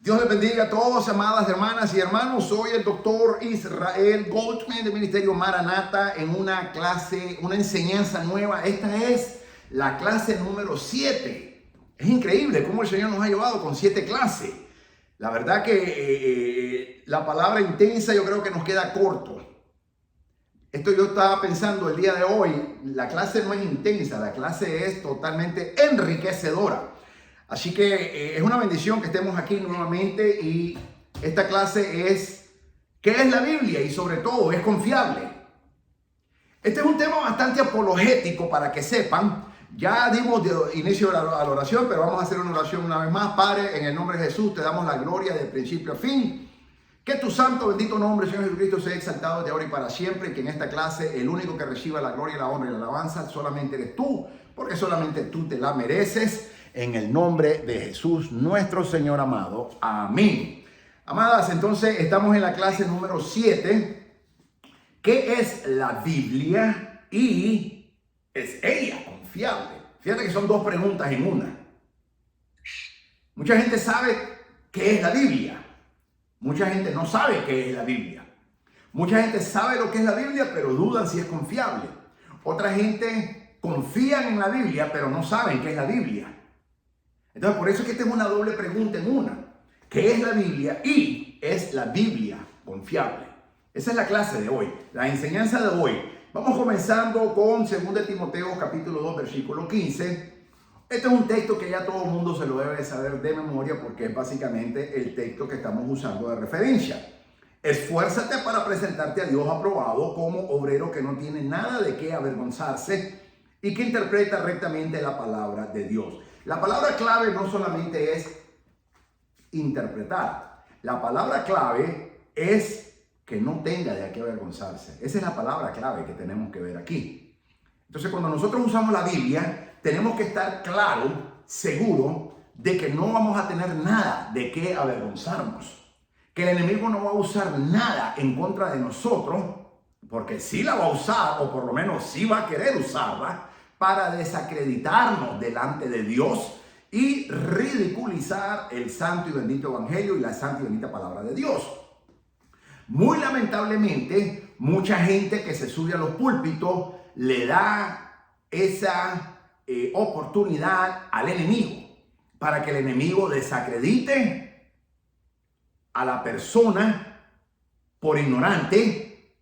Dios les bendiga a todos, amadas hermanas y hermanos. Soy el doctor Israel Goldman del Ministerio Maranata en una clase, una enseñanza nueva. Esta es la clase número 7. Es increíble cómo el Señor nos ha llevado con 7 clases. La verdad que la palabra intensa yo creo que nos queda corto. Esto yo estaba pensando el día de hoy, la clase no es intensa, la clase es totalmente enriquecedora. Así que es una bendición que estemos aquí nuevamente y esta clase es ¿qué es la Biblia? Y sobre todo, ¿es confiable? Este es un tema bastante apologético para que sepan. Ya dimos de inicio a la oración, pero vamos a hacer una oración una vez más. Padre, en el nombre de Jesús te damos la gloria de principio a fin. Que tu santo, bendito nombre, Señor Jesucristo, sea exaltado de ahora y para siempre. Y que en esta clase el único que reciba la gloria, la honra y la alabanza solamente eres tú, porque solamente tú te la mereces. En el nombre de Jesús, nuestro Señor amado. Amén. Amadas, entonces estamos en la clase número 7. ¿Qué es la Biblia? Y ¿es ella confiable? Fíjate que son dos preguntas en una. Mucha gente sabe qué es la Biblia. Mucha gente no sabe qué es la Biblia. Mucha gente sabe lo que es la Biblia, pero dudan si es confiable. Otra gente confía en la Biblia, pero no saben qué es la Biblia. Entonces, por eso es que esta es una doble pregunta en una. ¿Qué es la Biblia? Y ¿es la Biblia confiable? Esa es la clase de hoy, la enseñanza de hoy. Vamos comenzando con 2 Timoteo capítulo 2, versículo 15. Este es un texto que ya todo el mundo se lo debe de saber de memoria porque es básicamente el texto que estamos usando de referencia. Esfuérzate para presentarte a Dios aprobado como obrero que no tiene nada de qué avergonzarse y que interpreta rectamente la palabra de Dios. La palabra clave no solamente es interpretar. La palabra clave es que no tenga de qué avergonzarse. Esa es la palabra clave que tenemos que ver aquí. Entonces, cuando nosotros usamos la Biblia, tenemos que estar claro, seguro, de que no vamos a tener nada de qué avergonzarnos. Que el enemigo no va a usar nada en contra de nosotros, porque sí la va a usar, o por lo menos sí va a querer usarla, para desacreditarnos delante de Dios y ridiculizar el santo y bendito evangelio y la santa y bendita palabra de Dios. Muy lamentablemente, mucha gente que se sube a los púlpitos le da esa oportunidad al enemigo para que el enemigo desacredite a la persona por ignorante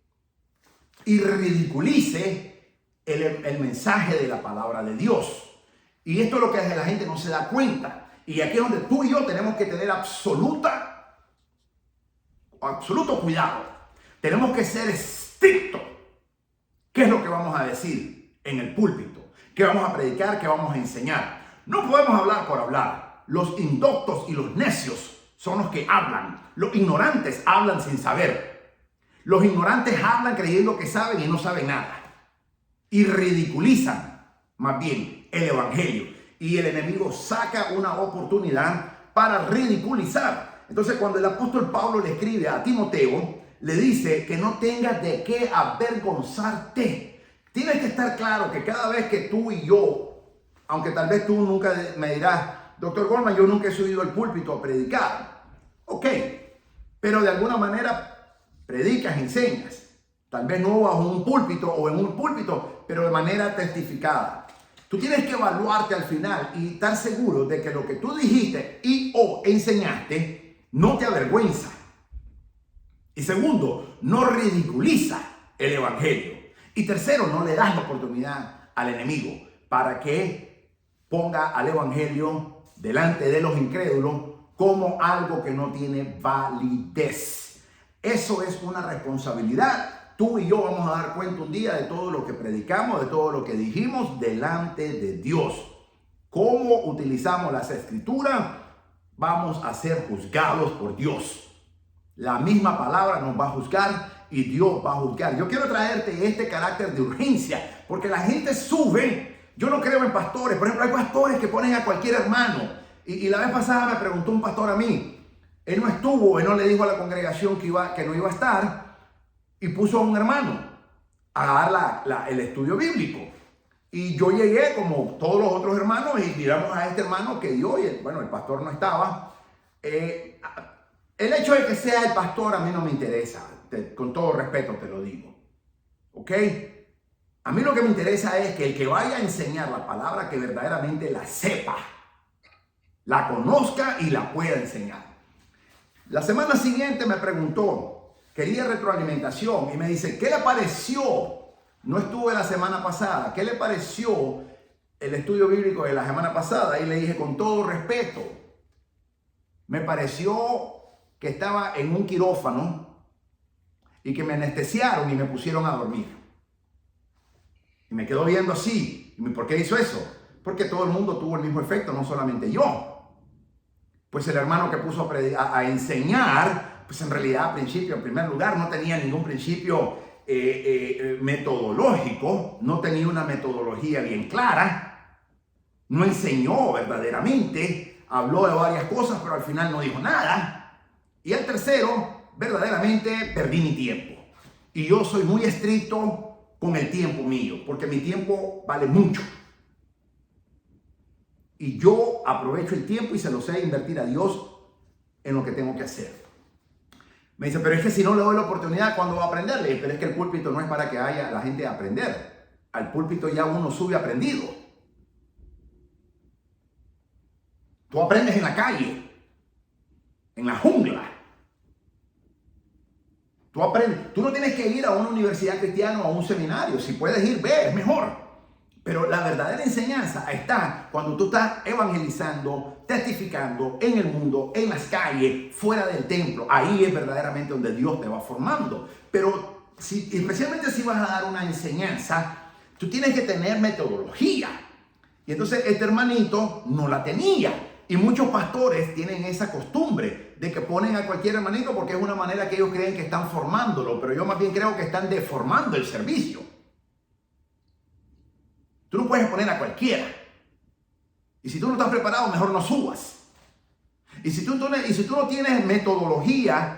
y ridiculice el mensaje de la palabra de Dios. Y esto es lo que la gente no se da cuenta. Y aquí es donde tú y yo tenemos que tener absoluto cuidado. Tenemos que ser estrictos. ¿Qué es lo que vamos a decir en el púlpito? ¿Qué vamos a predicar? ¿Qué vamos a enseñar? No podemos hablar por hablar. Los indoctos y los necios son los que hablan. Los ignorantes hablan sin saber. Los ignorantes hablan creyendo que saben y no saben nada. Y ridiculizan más bien el evangelio. Y el enemigo saca una oportunidad para ridiculizar. Entonces, cuando el apóstol Pablo le escribe a Timoteo, le dice que no tengas de qué avergonzarte. Tienes que estar claro que cada vez que tú y yo, aunque tal vez tú nunca me dirás, doctor Goldman, yo nunca he subido al púlpito a predicar. Ok, pero de alguna manera predicas, enseñas. Tal vez no bajo un púlpito o en un púlpito, pero de manera testificada. Tú tienes que evaluarte al final y estar seguro de que lo que tú dijiste y o enseñaste no te avergüenza. Y segundo, no ridiculiza el evangelio. Y tercero, no le das la oportunidad al enemigo para que ponga al evangelio delante de los incrédulos como algo que no tiene validez. Eso es una responsabilidad. Tú y yo vamos a dar cuenta un día de todo lo que predicamos, de todo lo que dijimos delante de Dios. ¿Cómo utilizamos las escrituras? Vamos a ser juzgados por Dios. La misma palabra nos va a juzgar y Dios va a juzgar. Yo quiero traerte este carácter de urgencia, porque la gente sube. Yo no creo en pastores. Por ejemplo, hay pastores que ponen a cualquier hermano. Y la vez pasada me preguntó un pastor a mí. Él no estuvo, él no le dijo a la congregación que no iba a estar. Y puso a un hermano a dar el estudio bíblico. Y yo llegué como todos los otros hermanos y miramos a este hermano que dio. Y el pastor no estaba. el hecho de que sea el pastor a mí no me interesa, con todo respeto te lo digo, ¿ok? A mí lo que me interesa es que el que vaya a enseñar la palabra que verdaderamente la sepa, la conozca y la pueda enseñar. La semana siguiente me preguntó, quería retroalimentación y me dice, ¿qué le pareció? No estuve la semana pasada, ¿qué le pareció el estudio bíblico de la semana pasada? Y le dije, con todo respeto, me pareció que estaba en un quirófano y que me anestesiaron y me pusieron a dormir. Y me quedó viendo así. ¿Por qué hizo eso? Porque todo el mundo tuvo el mismo efecto, no solamente yo. Pues el hermano que puso a enseñar, pues en realidad al principio, en primer lugar, no tenía ningún principio metodológico, no tenía una metodología bien clara, no enseñó verdaderamente, habló de varias cosas, pero al final no dijo nada. Y el tercero, verdaderamente perdí mi tiempo. Y yo soy muy estricto con el tiempo mío, porque mi tiempo vale mucho. Y yo aprovecho el tiempo y se lo sé invertir a Dios en lo que tengo que hacer. Me dice, pero es que si no le doy la oportunidad, ¿cuándo va a aprender? Le dije, pero es que el púlpito no es para que haya la gente a aprender. Al púlpito ya uno sube aprendido. Tú aprendes en la calle, en la jungla. Tú aprendes. Tú no tienes que ir a una universidad cristiana o a un seminario. Si puedes ir, ve, es mejor. Pero la verdadera enseñanza está cuando tú estás evangelizando, testificando en el mundo, en las calles, fuera del templo. Ahí es verdaderamente donde Dios te va formando. Pero especialmente si vas a dar una enseñanza, tú tienes que tener metodología. Y entonces este hermanito no la tenía. Y muchos pastores tienen esa costumbre de que ponen a cualquier hermanito porque es una manera que ellos creen que están formándolo. Pero yo más bien creo que están deformando el servicio. Tú no puedes poner a cualquiera. Y si tú no estás preparado, mejor no subas. Y si tú no tienes metodología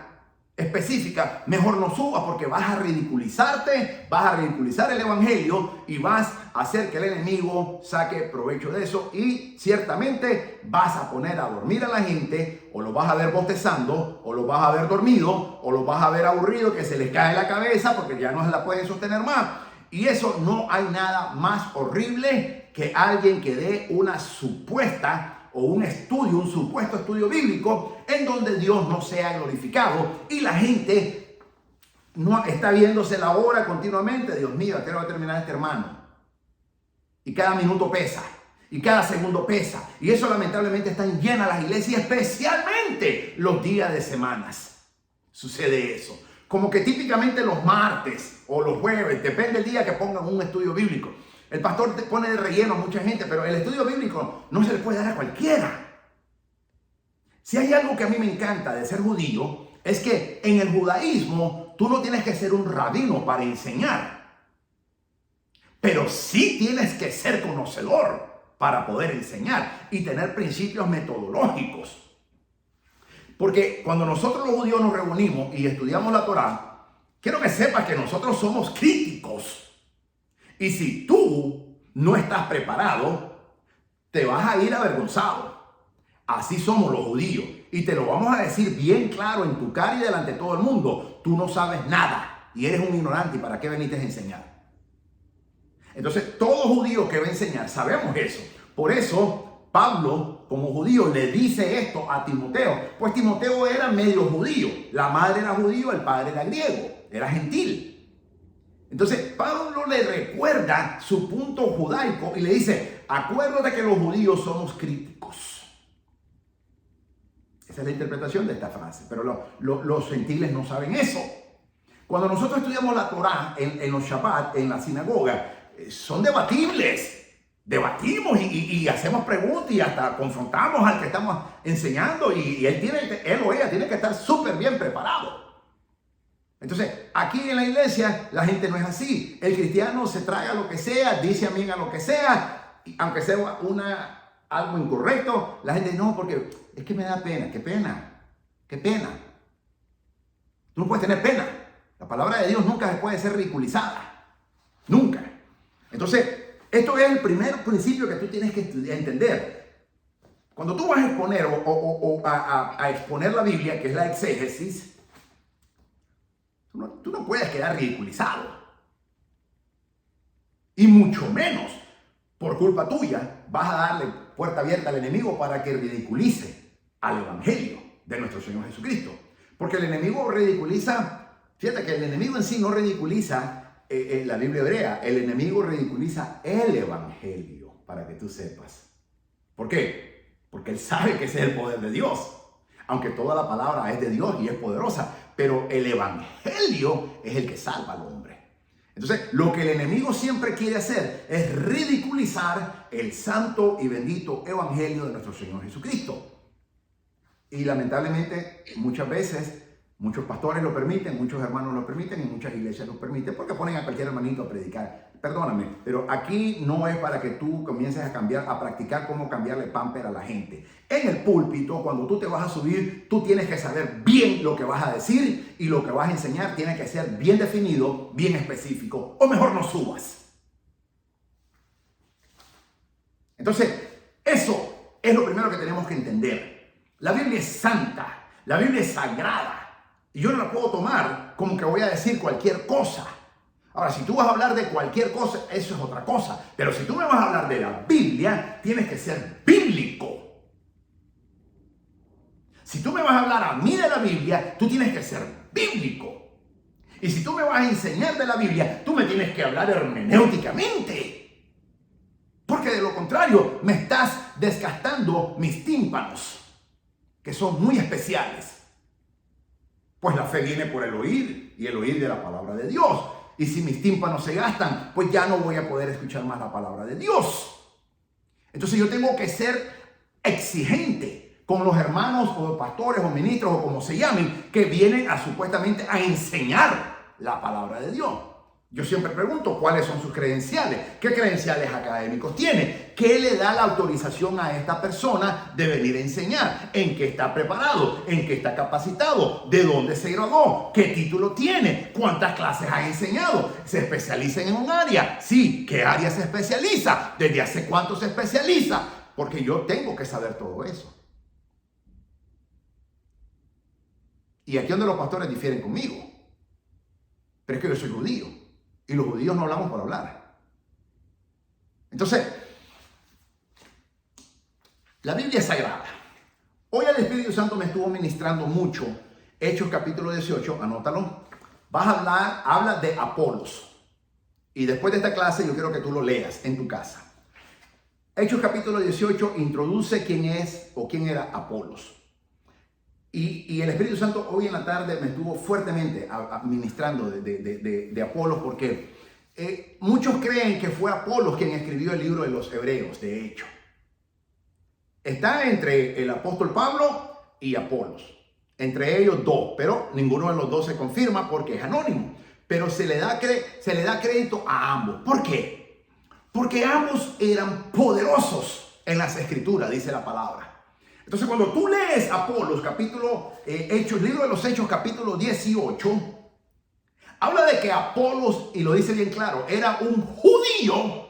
específica, mejor no subas porque vas a ridiculizarte, vas a ridiculizar el evangelio y vas a hacer que el enemigo saque provecho de eso y ciertamente vas a poner a dormir a la gente o lo vas a ver bostezando o lo vas a ver dormido o lo vas a ver aburrido que se les cae la cabeza porque ya no se la pueden sostener más. Y eso no hay nada más horrible que alguien que dé una supuesta o un supuesto estudio bíblico en donde Dios no sea glorificado y la gente no está viéndose la hora continuamente. Dios mío, ¿a qué hora va a terminar este hermano? Y cada minuto pesa y cada segundo pesa. Y eso lamentablemente están llenas las iglesias, especialmente los días de semanas. Sucede eso. Como que típicamente los martes o los jueves, depende del día que pongan un estudio bíblico. El pastor te pone de relleno a mucha gente, pero el estudio bíblico no se le puede dar a cualquiera. Si hay algo que a mí me encanta de ser judío, es que en el judaísmo tú no tienes que ser un rabino para enseñar. Pero sí tienes que ser conocedor para poder enseñar y tener principios metodológicos. Porque cuando nosotros los judíos nos reunimos y estudiamos la Torá, quiero que sepas que nosotros somos críticos. Y si tú no estás preparado, te vas a ir avergonzado. Así somos los judíos. Y te lo vamos a decir bien claro en tu cara y delante de todo el mundo. Tú no sabes nada y eres un ignorante. ¿Y para qué veniste a enseñar? Entonces, todo judío que va a enseñar, sabemos eso. Por eso Pablo, como judío, le dice esto a Timoteo. Pues Timoteo era medio judío. La madre era judío, el padre era griego. Era gentil. Entonces, Pablo le recuerda su punto judaico y le dice, acuérdate que los judíos somos críticos. Esa es la interpretación de esta frase. Pero los gentiles no saben eso. Cuando nosotros estudiamos la Torá en los Shabbat, en la sinagoga, son debatibles. Debatimos y hacemos preguntas y hasta confrontamos al que estamos enseñando y él o ella tiene que estar súper bien preparado. Entonces, aquí en la iglesia la gente no es así. El cristiano se traga lo que sea, dice amén a lo que sea, y aunque sea algo incorrecto, la gente no, porque es que me da pena. ¿Qué pena? ¿Qué pena? Tú no puedes tener pena. La palabra de Dios nunca puede ser ridiculizada. Nunca. Entonces, esto es el primer principio que tú tienes que entender. Cuando tú vas a exponer a exponer la Biblia, que es la exégesis, tú no puedes quedar ridiculizado. Y mucho menos, por culpa tuya, vas a darle puerta abierta al enemigo para que ridiculice al Evangelio de nuestro Señor Jesucristo. Porque el enemigo ridiculiza, fíjate que el enemigo en sí no ridiculiza la Biblia hebrea, el enemigo ridiculiza el Evangelio, para que tú sepas. ¿Por qué? Porque él sabe que ese es el poder de Dios. Aunque toda la palabra es de Dios y es poderosa, pero el Evangelio es el que salva al hombre. Entonces, lo que el enemigo siempre quiere hacer es ridiculizar el santo y bendito Evangelio de nuestro Señor Jesucristo. Y lamentablemente, muchas veces, muchos pastores lo permiten, muchos hermanos lo permiten y muchas iglesias lo permiten porque ponen a cualquier hermanito a predicar. Perdóname, pero aquí no es para que tú comiences a practicar cómo cambiarle pamper a la gente. En el púlpito, cuando tú te vas a subir, tú tienes que saber bien lo que vas a decir y lo que vas a enseñar tiene que ser bien definido, bien específico, o mejor no subas. Entonces, eso es lo primero que tenemos que entender. La Biblia es santa, la Biblia es sagrada y yo no la puedo tomar como que voy a decir cualquier cosa. Ahora, si tú vas a hablar de cualquier cosa, eso es otra cosa. Pero si tú me vas a hablar de la Biblia, tienes que ser bíblico. Si tú me vas a hablar a mí de la Biblia, tú tienes que ser bíblico. Y si tú me vas a enseñar de la Biblia, tú me tienes que hablar hermenéuticamente. Porque de lo contrario, me estás desgastando mis tímpanos, que son muy especiales. Pues la fe viene por el oír y el oír de la palabra de Dios. Y si mis tímpanos se gastan, pues ya no voy a poder escuchar más la palabra de Dios. Entonces yo tengo que ser exigente con los hermanos o pastores o ministros o como se llamen, que vienen supuestamente a enseñar la palabra de Dios. Yo siempre pregunto cuáles son sus credenciales, qué credenciales académicos tiene, qué le da la autorización a esta persona de venir a enseñar, en qué está preparado, en qué está capacitado, de dónde se graduó, qué título tiene, cuántas clases ha enseñado, se especializa en un área, sí, qué área se especializa, desde hace cuánto se especializa, porque yo tengo que saber todo eso. Y aquí es donde los pastores difieren conmigo, pero es que yo soy judío. Y los judíos no hablamos por hablar. Entonces, la Biblia es sagrada. Hoy el Espíritu Santo me estuvo ministrando mucho. Hechos capítulo 18, anótalo. Habla de Apolos. Y después de esta clase yo quiero que tú lo leas en tu casa. Hechos capítulo 18 introduce quién es o quién era Apolos. Y el Espíritu Santo hoy en la tarde me estuvo fuertemente ministrando de Apolos porque muchos creen que fue Apolos quien escribió el libro de los Hebreos, de hecho. Está entre el apóstol Pablo y Apolos. Entre ellos dos, pero ninguno de los dos se confirma porque es anónimo. Pero se le da crédito a ambos. ¿Por qué? Porque ambos eran poderosos en las escrituras, dice la palabra. Entonces, cuando tú lees Apolos, libro de los Hechos, capítulo 18, habla de que Apolos, y lo dice bien claro, era un judío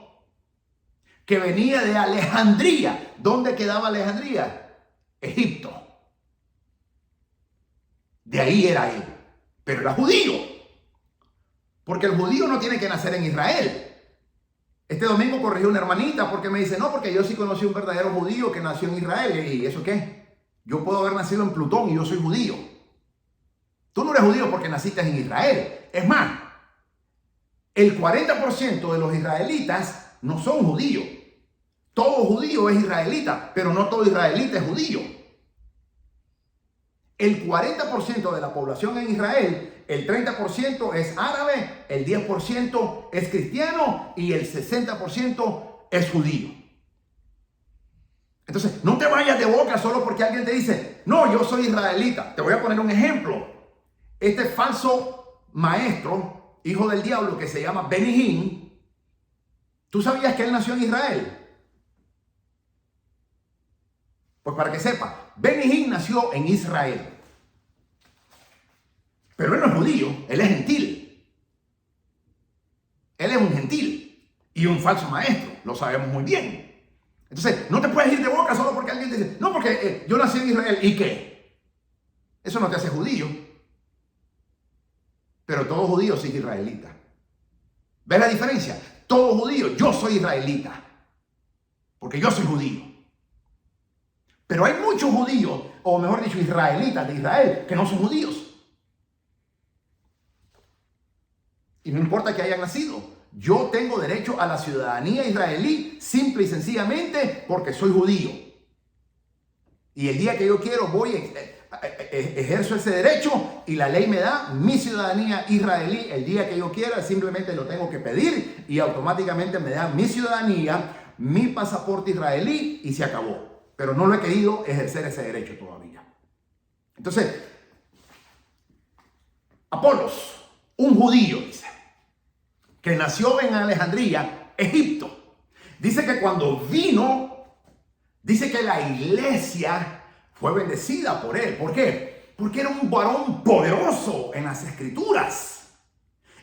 que venía de Alejandría. ¿Dónde quedaba Alejandría? Egipto. De ahí era él. Pero era judío. Porque el judío no tiene que nacer en Israel. Este domingo corrigió una hermanita porque me dice, no, porque yo sí conocí un verdadero judío que nació en Israel. ¿Y eso qué? Yo puedo haber nacido en Plutón y yo soy judío. Tú no eres judío porque naciste en Israel. Es más, el 40% de los israelitas no son judíos. Todo judío es israelita, pero no todo israelita es judío. El 40% de la población en Israel, el 30% es árabe, el 10% es cristiano y el 60% es judío. Entonces, no te vayas de boca solo porque alguien te dice, no, yo soy israelita. Te voy a poner un ejemplo. Este falso maestro, hijo del diablo, que se llama Benny Hinn, ¿tú sabías que él nació en Israel? Pues para que sepa, Benny Hinn nació en Israel. Pero él no es judío, él es gentil. Él es un gentil y un falso maestro, lo sabemos muy bien. Entonces, no te puedes ir de boca solo porque alguien te dice, no, porque yo nací en Israel. ¿Y qué? Eso no te hace judío. Pero todo judío sí es israelita. ¿Ves la diferencia? Todo judío, yo soy israelita. Porque yo soy judío. Pero hay muchos judíos, o mejor dicho, israelitas de Israel, que no son judíos. Y no importa que hayan nacido. Yo tengo derecho a la ciudadanía israelí simple y sencillamente porque soy judío. Y el día que yo quiero voy, ejerzo ese derecho y la ley me da mi ciudadanía israelí. El día que yo quiera simplemente lo tengo que pedir y automáticamente me da mi ciudadanía, mi pasaporte israelí y se acabó. Pero no lo he querido ejercer ese derecho todavía. Entonces, Apolos, un judío, dice, que nació en Alejandría, Egipto. Dice que cuando vino, dice que la iglesia fue bendecida por él. ¿Por qué? Porque era un varón poderoso en las escrituras.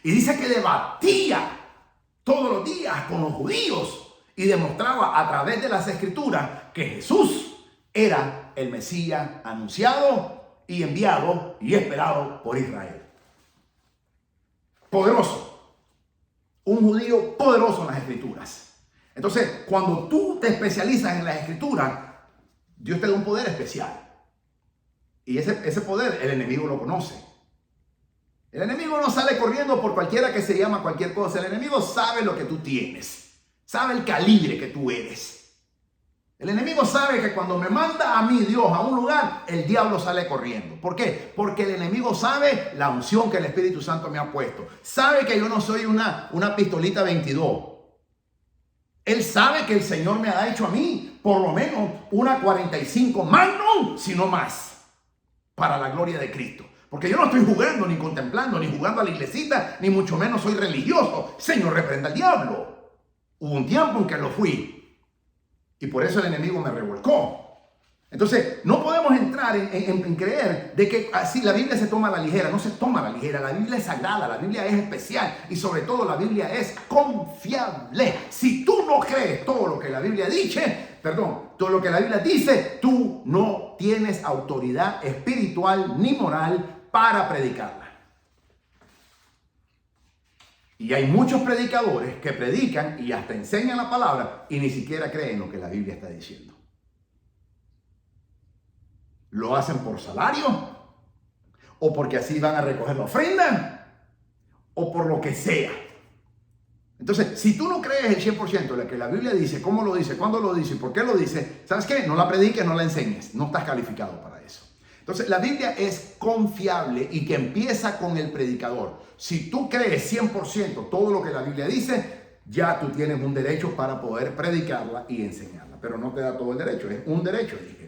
Y dice que debatía todos los días con los judíos y demostraba a través de las escrituras que Jesús era el Mesías anunciado y enviado y esperado por Israel. Poderoso. Un judío poderoso en las escrituras. Entonces, cuando tú te especializas en las escrituras, Dios te da un poder especial. Y ese poder el enemigo lo conoce. El enemigo no sale corriendo por cualquiera que se llama cualquier cosa. El enemigo sabe lo que tú tienes. Sabe el calibre que tú eres. El enemigo sabe que cuando me manda a mí Dios a un lugar, el diablo sale corriendo. ¿Por qué? Porque el enemigo sabe la unción que el Espíritu Santo me ha puesto. Sabe que yo no soy una pistolita 22. Él sabe que el Señor me ha hecho a mí por lo menos una 45 Magnum, si no más, para la gloria de Cristo. Porque yo no estoy jugando, ni contemplando, ni jugando a la iglesita, ni mucho menos soy religioso. Señor, reprenda al diablo. Hubo un tiempo en que lo fui. Y por eso el enemigo me revolcó. Entonces, no podemos entrar en creer de que así la Biblia se toma a la ligera. No se toma a la ligera. La Biblia es sagrada, la Biblia es especial y sobre todo la Biblia es confiable. Si tú no crees todo lo que la Biblia dice, todo lo que la Biblia dice, tú no tienes autoridad espiritual ni moral para predicarla. Y hay muchos predicadores que predican y hasta enseñan la palabra y ni siquiera creen lo que la Biblia está diciendo. Lo hacen por salario, o porque así van a recoger la ofrenda, o por lo que sea. Entonces, si tú no crees el 100% de lo que la Biblia dice, cómo lo dice, cuándo lo dice y por qué lo dice, ¿sabes qué? No la prediques, no la enseñes. No estás calificado para eso. Entonces, la Biblia es confiable y que empieza con el predicador. Si tú crees 100% todo lo que la Biblia dice, ya tú tienes un derecho para poder predicarla y enseñarla. Pero no te da todo el derecho, es un derecho, dije.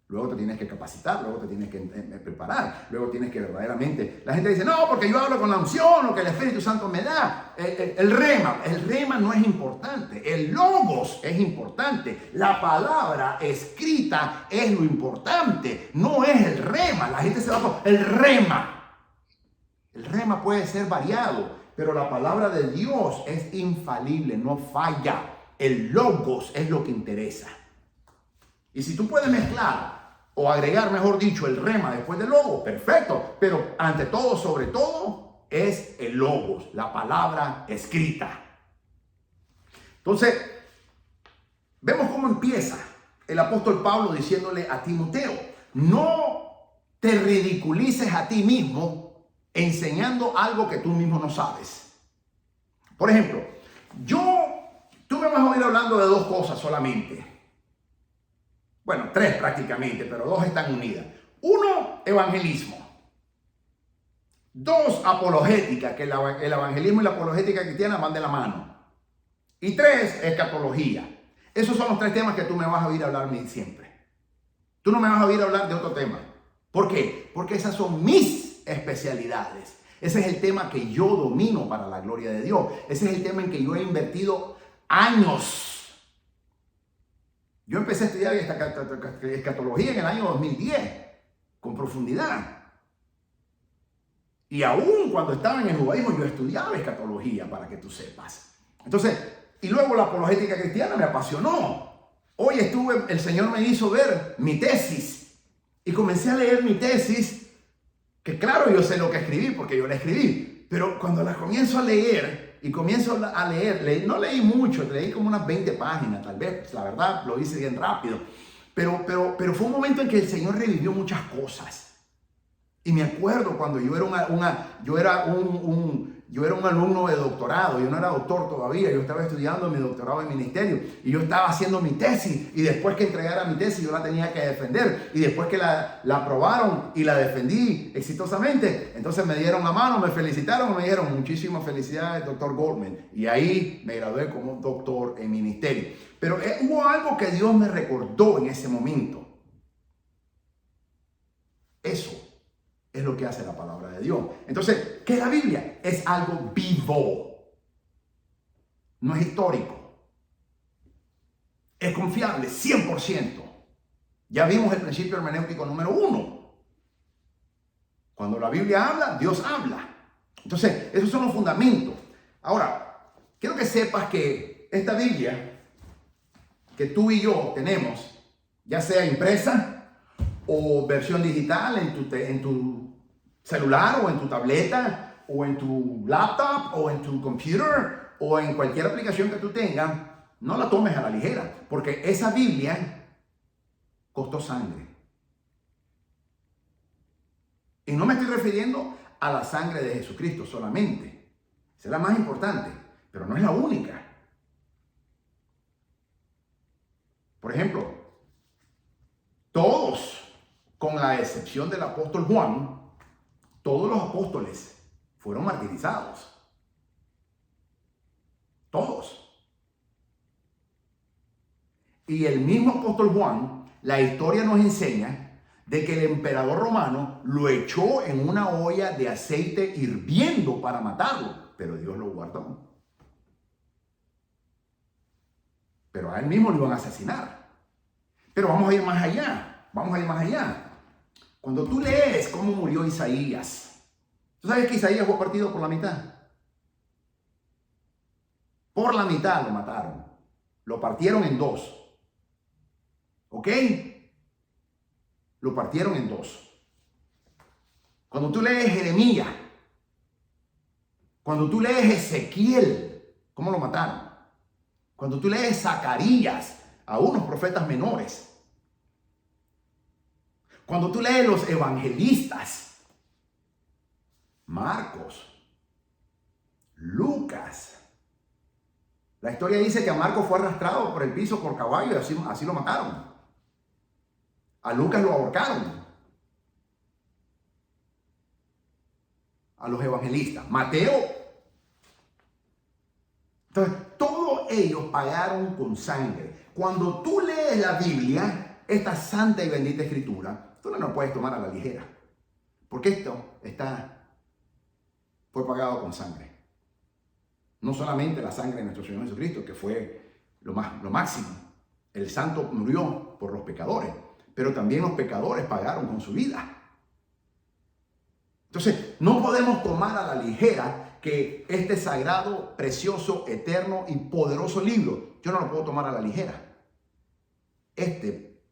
Luego te tienes que capacitar, luego te tienes que preparar, luego tienes que verdaderamente... La gente dice, no, porque yo hablo con la unción, lo que el Espíritu Santo me da. El rema no es importante, el logos es importante, la palabra escrita es lo importante, no es el rema. La gente se va por el rema. El rema puede ser variado, pero la palabra de Dios es infalible, no falla. El logos es lo que interesa. Y si tú puedes mezclar o agregar, mejor dicho, el rema después del logos, perfecto. Pero ante todo, sobre todo, es el logos, la palabra escrita. Entonces, vemos cómo empieza el apóstol Pablo diciéndole a Timoteo, no te ridiculices a ti mismo enseñando algo que tú mismo no sabes. Por ejemplo, tú me vas a oír hablando de dos cosas solamente. Bueno, tres prácticamente, pero dos están unidas. Uno, evangelismo. Dos, apologética, que el evangelismo y la apologética cristiana van de la mano. Y tres, escatología. Esos son los tres temas que tú me vas a oír hablar siempre. Tú no me vas a oír hablar de otro tema. ¿Por qué? Porque esas son mis especialidades. Ese es el tema que yo domino para la gloria de Dios. Ese es el tema en que yo he invertido años. Yo empecé a estudiar escatología en el año 2010, con profundidad. Y aún cuando estaba en el judaísmo, yo estudiaba escatología, para que tú sepas. Entonces, y luego la apologética cristiana me apasionó. Hoy el Señor me hizo ver mi tesis y comencé a leer mi tesis, que claro, yo sé lo que escribí porque yo la escribí, pero cuando la comienzo a leer y comienzo a leer, no leí mucho, leí como unas 20 páginas tal vez, la verdad lo hice bien rápido, pero fue un momento en que el Señor revivió muchas cosas. Y me acuerdo cuando yo era un alumno de doctorado, yo no era doctor todavía, yo estaba estudiando mi doctorado en ministerio y yo estaba haciendo mi tesis y después que entregara mi tesis yo la tenía que defender y después que la aprobaron y la defendí exitosamente, entonces me dieron la mano, me felicitaron, me dijeron muchísimas felicidades, doctor Goldman, y ahí me gradué como doctor en ministerio. Pero hubo algo que Dios me recordó en ese momento. Eso es lo que hace la palabra de Dios. Entonces, ¿qué es la Biblia? Es algo vivo. No es histórico. Es confiable, 100%. Ya vimos el principio hermenéutico número 1. Cuando la Biblia habla, Dios habla. Entonces, esos son los fundamentos. Ahora, quiero que sepas que esta Biblia que tú y yo tenemos, ya sea impresa o versión digital en tu celular o en tu tableta o en tu laptop o en tu computer o en cualquier aplicación que tú tengas, no la tomes a la ligera, porque esa Biblia costó sangre. Y no me estoy refiriendo a la sangre de Jesucristo solamente. Esa es la más importante, pero no es la única. Por ejemplo, todos, con la excepción del apóstol Juan, todos los apóstoles fueron martirizados. Todos. Y el mismo apóstol Juan, la historia nos enseña de que el emperador romano lo echó en una olla de aceite hirviendo para matarlo, pero Dios lo guardó. Pero a él mismo lo iban a asesinar. Pero vamos a ir más allá, vamos a ir más allá. Cuando tú lees cómo murió Isaías, ¿tú sabes que Isaías fue partido por la mitad? Por la mitad lo mataron. Lo partieron en dos. ¿Ok? Lo partieron en dos. Cuando tú lees Jeremías, cuando tú lees Ezequiel, ¿cómo lo mataron? Cuando tú lees Zacarías, a unos profetas menores. Cuando tú lees los evangelistas, Marcos, Lucas, la historia dice que a Marcos fue arrastrado por el piso por caballo y así lo mataron. A Lucas lo ahorcaron. A los evangelistas, Mateo. Entonces, todos ellos pagaron con sangre. Cuando tú lees la Biblia, esta santa y bendita escritura, tú no lo puedes tomar a la ligera. Porque esto fue pagado con sangre. No solamente la sangre de nuestro Señor Jesucristo, que fue lo máximo. El santo murió por los pecadores, pero también los pecadores pagaron con su vida. Entonces, no podemos tomar a la ligera que este sagrado, precioso, eterno y poderoso libro, yo no lo puedo tomar a la ligera. Este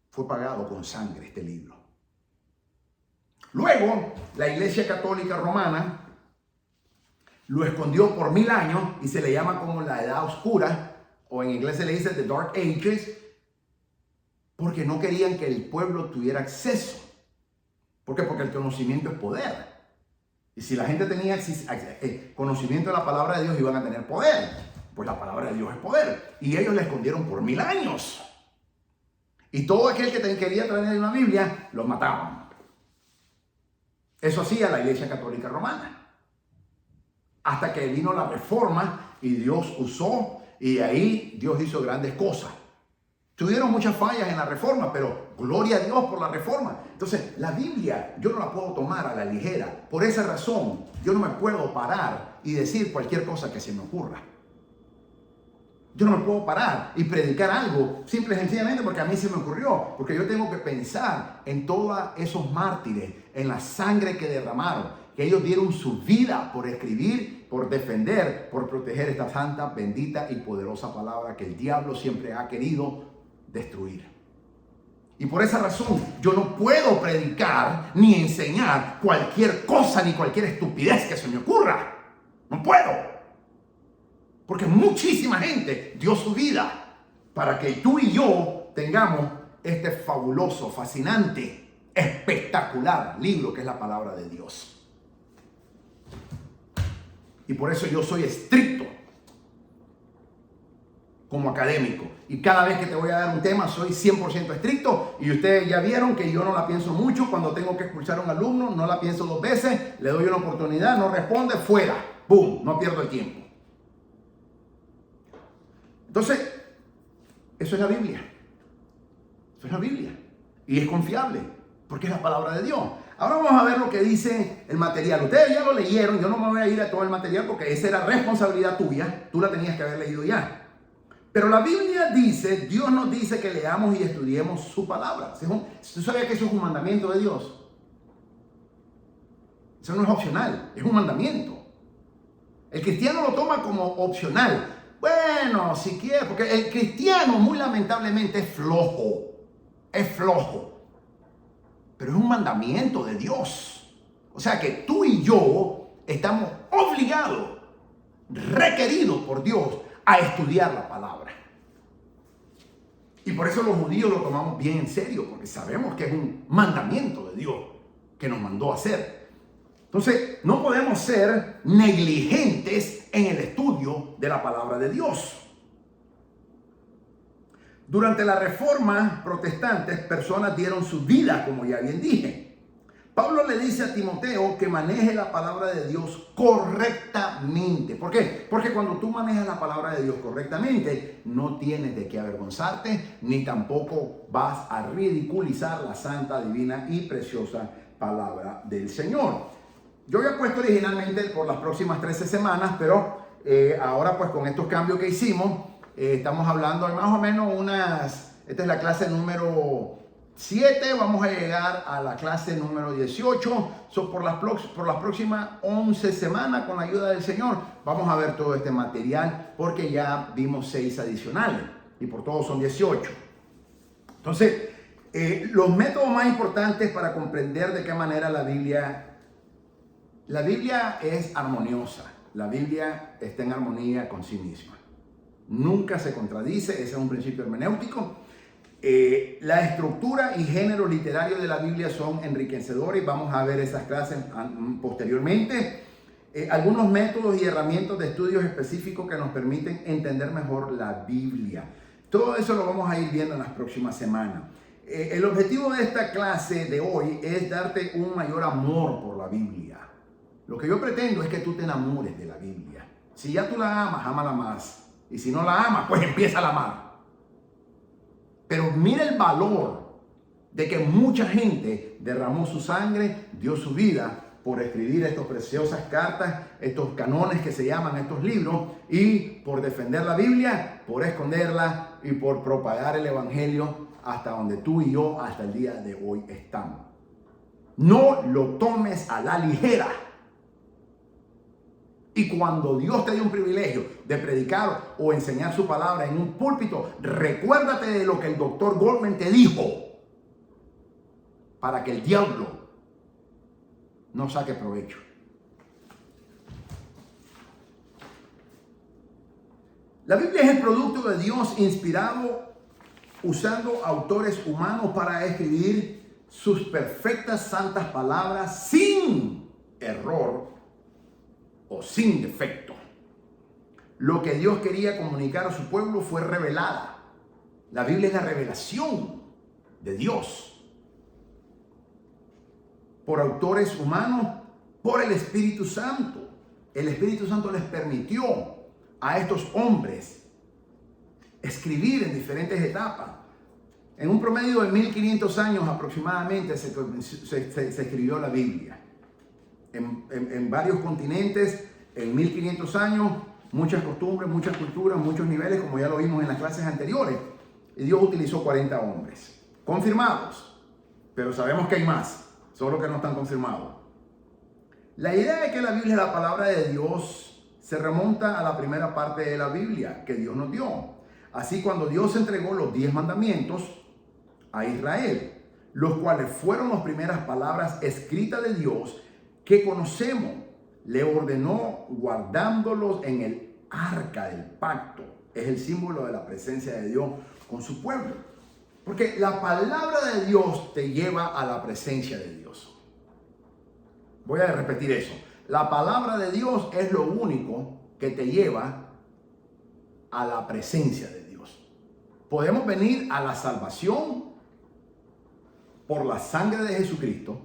fue pagado con sangre, este libro. Luego, la Iglesia Católica Romana lo escondió por 1000 años y se le llama como la Edad Oscura, o en inglés se le dice The Dark Ages, porque no querían que el pueblo tuviera acceso. ¿Por qué? Porque el conocimiento es poder. Y si la gente tenía conocimiento de la palabra de Dios, iban a tener poder. Pues la palabra de Dios es poder. Y ellos la escondieron por 1000 años. Y todo aquel que quería traer una Biblia, los mataban. Eso hacía la Iglesia Católica Romana. Hasta que vino la Reforma y Dios usó, y ahí Dios hizo grandes cosas. Tuvieron muchas fallas en la Reforma, pero gloria a Dios por la Reforma. Entonces, la Biblia yo no la puedo tomar a la ligera. Por esa razón, yo no me puedo parar y decir cualquier cosa que se me ocurra. Yo no me puedo parar y predicar algo simple y sencillamente porque a mí se me ocurrió. Porque yo tengo que pensar en todos esos mártires, en la sangre que derramaron, que ellos dieron su vida por escribir, por defender, por proteger esta santa, bendita y poderosa palabra que el diablo siempre ha querido destruir. Y por esa razón yo no puedo predicar ni enseñar cualquier cosa ni cualquier estupidez que se me ocurra. No puedo. Porque muchísima gente dio su vida para que tú y yo tengamos este fabuloso, fascinante, espectacular libro que es la palabra de Dios. Y por eso yo soy estricto como académico. Y cada vez que te voy a dar un tema soy 100% estricto. Y ustedes ya vieron que yo no la pienso mucho. Cuando tengo que expulsar a un alumno, no la pienso 2 veces. Le doy una oportunidad, no responde, fuera. ¡Boom! No pierdo el tiempo. Entonces, eso es la Biblia. Eso es la Biblia. Y es confiable, porque es la palabra de Dios. Ahora vamos a ver lo que dice el material. Ustedes ya lo leyeron, yo no me voy a ir a todo el material porque esa era responsabilidad tuya. Tú la tenías que haber leído ya. Pero la Biblia dice, Dios nos dice que leamos y estudiemos su palabra. ¿Tú sabías que eso es un mandamiento de Dios? Eso no es opcional, es un mandamiento. El cristiano lo toma como opcional. Bueno, si quiere, porque el cristiano muy lamentablemente es flojo. Es flojo. Pero es un mandamiento de Dios. O sea que tú y yo estamos obligados, requeridos por Dios, a estudiar la palabra. Y por eso los judíos lo tomamos bien en serio, porque sabemos que es un mandamiento de Dios que nos mandó a hacer. Entonces, no podemos ser negligentes en el estudio de la palabra de Dios. Durante la Reforma protestante, personas dieron su vida, como ya bien dije. Pablo le dice a Timoteo que maneje la palabra de Dios correctamente. ¿Por qué? Porque cuando tú manejas la palabra de Dios correctamente, no tienes de qué avergonzarte, ni tampoco vas a ridiculizar la santa, divina y preciosa palabra del Señor. Yo había puesto originalmente por las próximas 13 semanas, pero ahora pues con estos cambios que hicimos, estamos hablando de más o menos esta es la clase número 7, vamos a llegar a la clase número 18. Por las próximas 11 semanas, con la ayuda del Señor, vamos a ver todo este material, porque ya vimos 6 adicionales y por todos son 18. Entonces, los métodos más importantes para comprender de qué manera la Biblia es armoniosa. La Biblia está en armonía con sí misma. Nunca se contradice, ese es un principio hermenéutico. La estructura y género literario de la Biblia son enriquecedores. Vamos a ver esas clases posteriormente. Algunos métodos y herramientas de estudios específicos que nos permiten entender mejor la Biblia. Todo eso lo vamos a ir viendo en las próximas semanas. El objetivo de esta clase de hoy es darte un mayor amor por la Biblia. Lo que yo pretendo es que tú te enamores de la Biblia. Si ya tú la amas, ámala más. Y si no la amas, pues empieza a amar. Pero mira el valor de que mucha gente derramó su sangre, dio su vida por escribir estas preciosas cartas, estos canones que se llaman estos libros, y por defender la Biblia, por esconderla y por propagar el evangelio hasta donde tú y yo hasta el día de hoy estamos. No lo tomes a la ligera. Y cuando Dios te dio un privilegio de predicar o enseñar su palabra en un púlpito, recuérdate de lo que el doctor Goldman te dijo, para que el diablo no saque provecho. La Biblia es el producto de Dios inspirado usando autores humanos para escribir sus perfectas santas palabras sin error o sin defecto. Lo que Dios quería comunicar a su pueblo fue revelada. La Biblia es la revelación de Dios por autores humanos, por el Espíritu Santo. El Espíritu Santo les permitió a estos hombres escribir en diferentes etapas. En un promedio de 1500 años aproximadamente se escribió la Biblia. En varios continentes, en 1500 años, muchas costumbres, muchas culturas, muchos niveles, como ya lo vimos en las clases anteriores. Y Dios utilizó 40 hombres, confirmados, pero sabemos que hay más, solo que no están confirmados. La idea de que la Biblia es la palabra de Dios se remonta a la primera parte de la Biblia que Dios nos dio. Así cuando Dios entregó los 10 mandamientos a Israel, los cuales fueron las primeras palabras escritas de Dios que conocemos, le ordenó guardándolos en el arca del pacto. Es el símbolo de la presencia de Dios con su pueblo. Porque la palabra de Dios te lleva a la presencia de Dios. Voy a repetir eso. La palabra de Dios es lo único que te lleva a la presencia de Dios. Podemos venir a la salvación por la sangre de Jesucristo,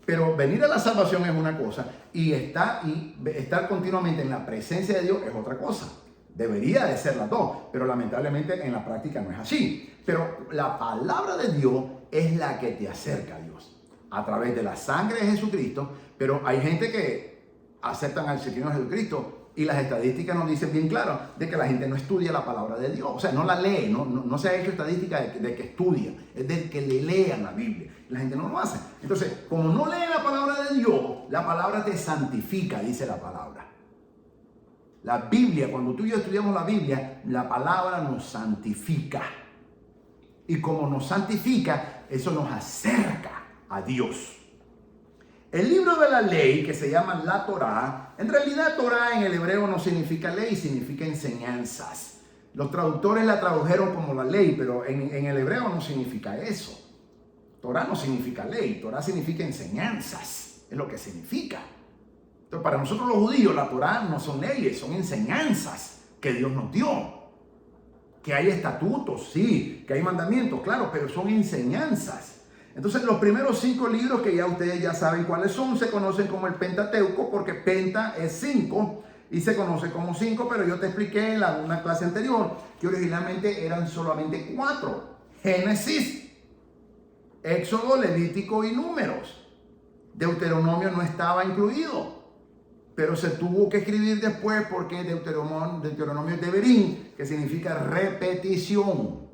pero venir a la salvación es una cosa y estar continuamente en la presencia de Dios es otra cosa. Debería de ser las dos, pero lamentablemente en la práctica no es así. Pero la palabra de Dios es la que te acerca a Dios a través de la sangre de Jesucristo. Pero hay gente que aceptan al Señor Jesucristo y las estadísticas nos dicen bien claro de que la gente no estudia la palabra de Dios. O sea, no la lee, no se ha hecho estadística de que estudia, es de que le lean la Biblia. La gente no lo hace. Entonces, como no lee la palabra de Dios, la palabra te santifica, dice la palabra. La Biblia, cuando tú y yo estudiamos la Biblia, la palabra nos santifica. Y como nos santifica, eso nos acerca a Dios. El libro de la ley, que se llama la Torá, en realidad Torá en el hebreo no significa ley, significa enseñanzas. Los traductores la tradujeron como la ley, pero en el hebreo no significa eso. Torá no significa ley, Torá significa enseñanzas, es lo que significa. Entonces, para nosotros los judíos, la Torá no son leyes, son enseñanzas que Dios nos dio. Que hay estatutos, sí, que hay mandamientos, claro, pero son enseñanzas. Entonces, los primeros 5 libros, que ya ustedes ya saben cuáles son, se conocen como el Pentateuco, porque Penta es 5 y se conoce como 5, pero yo te expliqué en una clase anterior que originalmente eran solamente 4. Génesis, Éxodo, Levítico y Números. Deuteronomio no estaba incluido, pero se tuvo que escribir después porque Deuteronomio es Deberín, que significa repetición.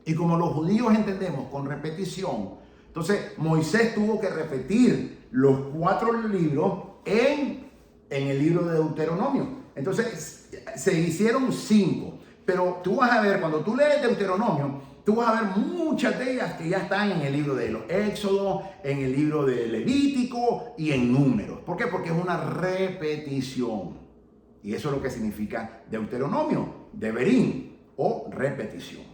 Y como los judíos entendemos con repetición, entonces Moisés tuvo que repetir los 4 libros en el libro de Deuteronomio. Entonces se hicieron 5, pero tú vas a ver, cuando tú lees Deuteronomio, tú vas a ver muchas de ellas que ya están en el libro de los Éxodos, en el libro de Levítico y en Números. ¿Por qué? Porque es una repetición. Y eso es lo que significa Deuteronomio, Deberín o repetición.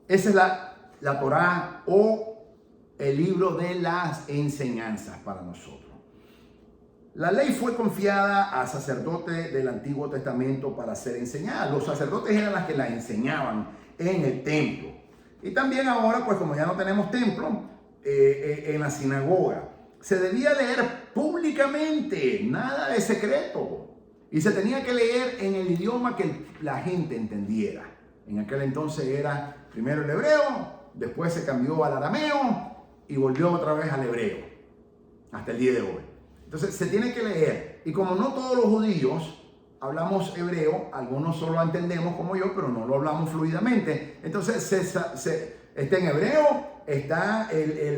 Esa es la Torá o el libro de las enseñanzas para nosotros. La ley fue confiada a sacerdotes del Antiguo Testamento para ser enseñada. Los sacerdotes eran los que la enseñaban en el templo. Y también ahora, pues como ya no tenemos templo, en la sinagoga. Se debía leer públicamente, nada de secreto. Y se tenía que leer en el idioma que la gente entendiera. En aquel entonces era primero el hebreo, después se cambió al arameo y volvió otra vez al hebreo, hasta el día de hoy. Entonces se tiene que leer. Y como no todos los judíos hablamos hebreo, algunos solo entendemos como yo, pero no lo hablamos fluidamente. Entonces está en hebreo, está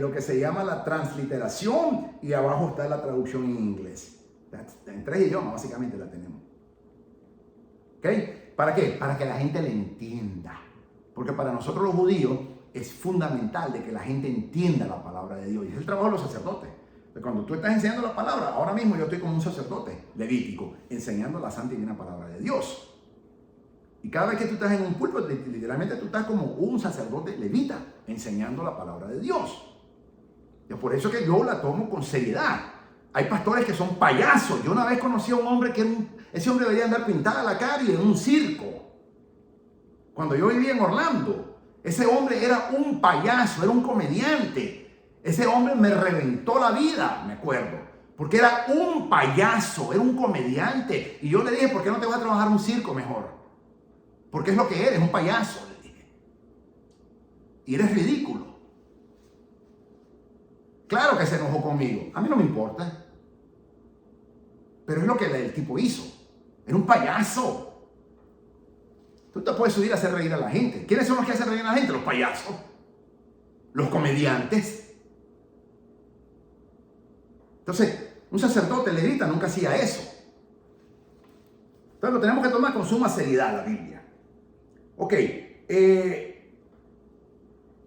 lo que se llama la transliteración y abajo está la traducción en inglés. En 3 idiomas básicamente la tenemos. ¿Ok? ¿Para qué? Para que la gente le entienda. Porque para nosotros los judíos es fundamental de que la gente entienda la palabra de Dios. Y es el trabajo de los sacerdotes. Cuando tú estás enseñando la palabra, ahora mismo yo estoy como un sacerdote levítico, enseñando la santa y divina palabra de Dios. Y cada vez que tú estás en un púlpito, literalmente tú estás como un sacerdote levita, enseñando la palabra de Dios. Y es por eso que yo la tomo con seriedad. Hay pastores que son payasos. Yo una vez conocí a un hombre que ese hombre debería andar pintada la cara y en un circo. Cuando yo vivía en Orlando, ese hombre era un payaso, era un comediante. Ese hombre me reventó la vida, me acuerdo. Porque era un payaso, era un comediante. Y yo le dije, ¿por qué no te vas a trabajar en un circo mejor? Porque es lo que eres, un payaso, le dije. Y eres ridículo. Claro que se enojó conmigo. A mí no me importa. Pero es lo que el tipo hizo. Era un payaso. Tú te puedes subir a hacer reír a la gente. ¿Quiénes son los que hacen reír a la gente? Los payasos. Los comediantes. Entonces, un sacerdote levita nunca hacía eso. Entonces lo tenemos que tomar con suma seriedad la Biblia. Ok, en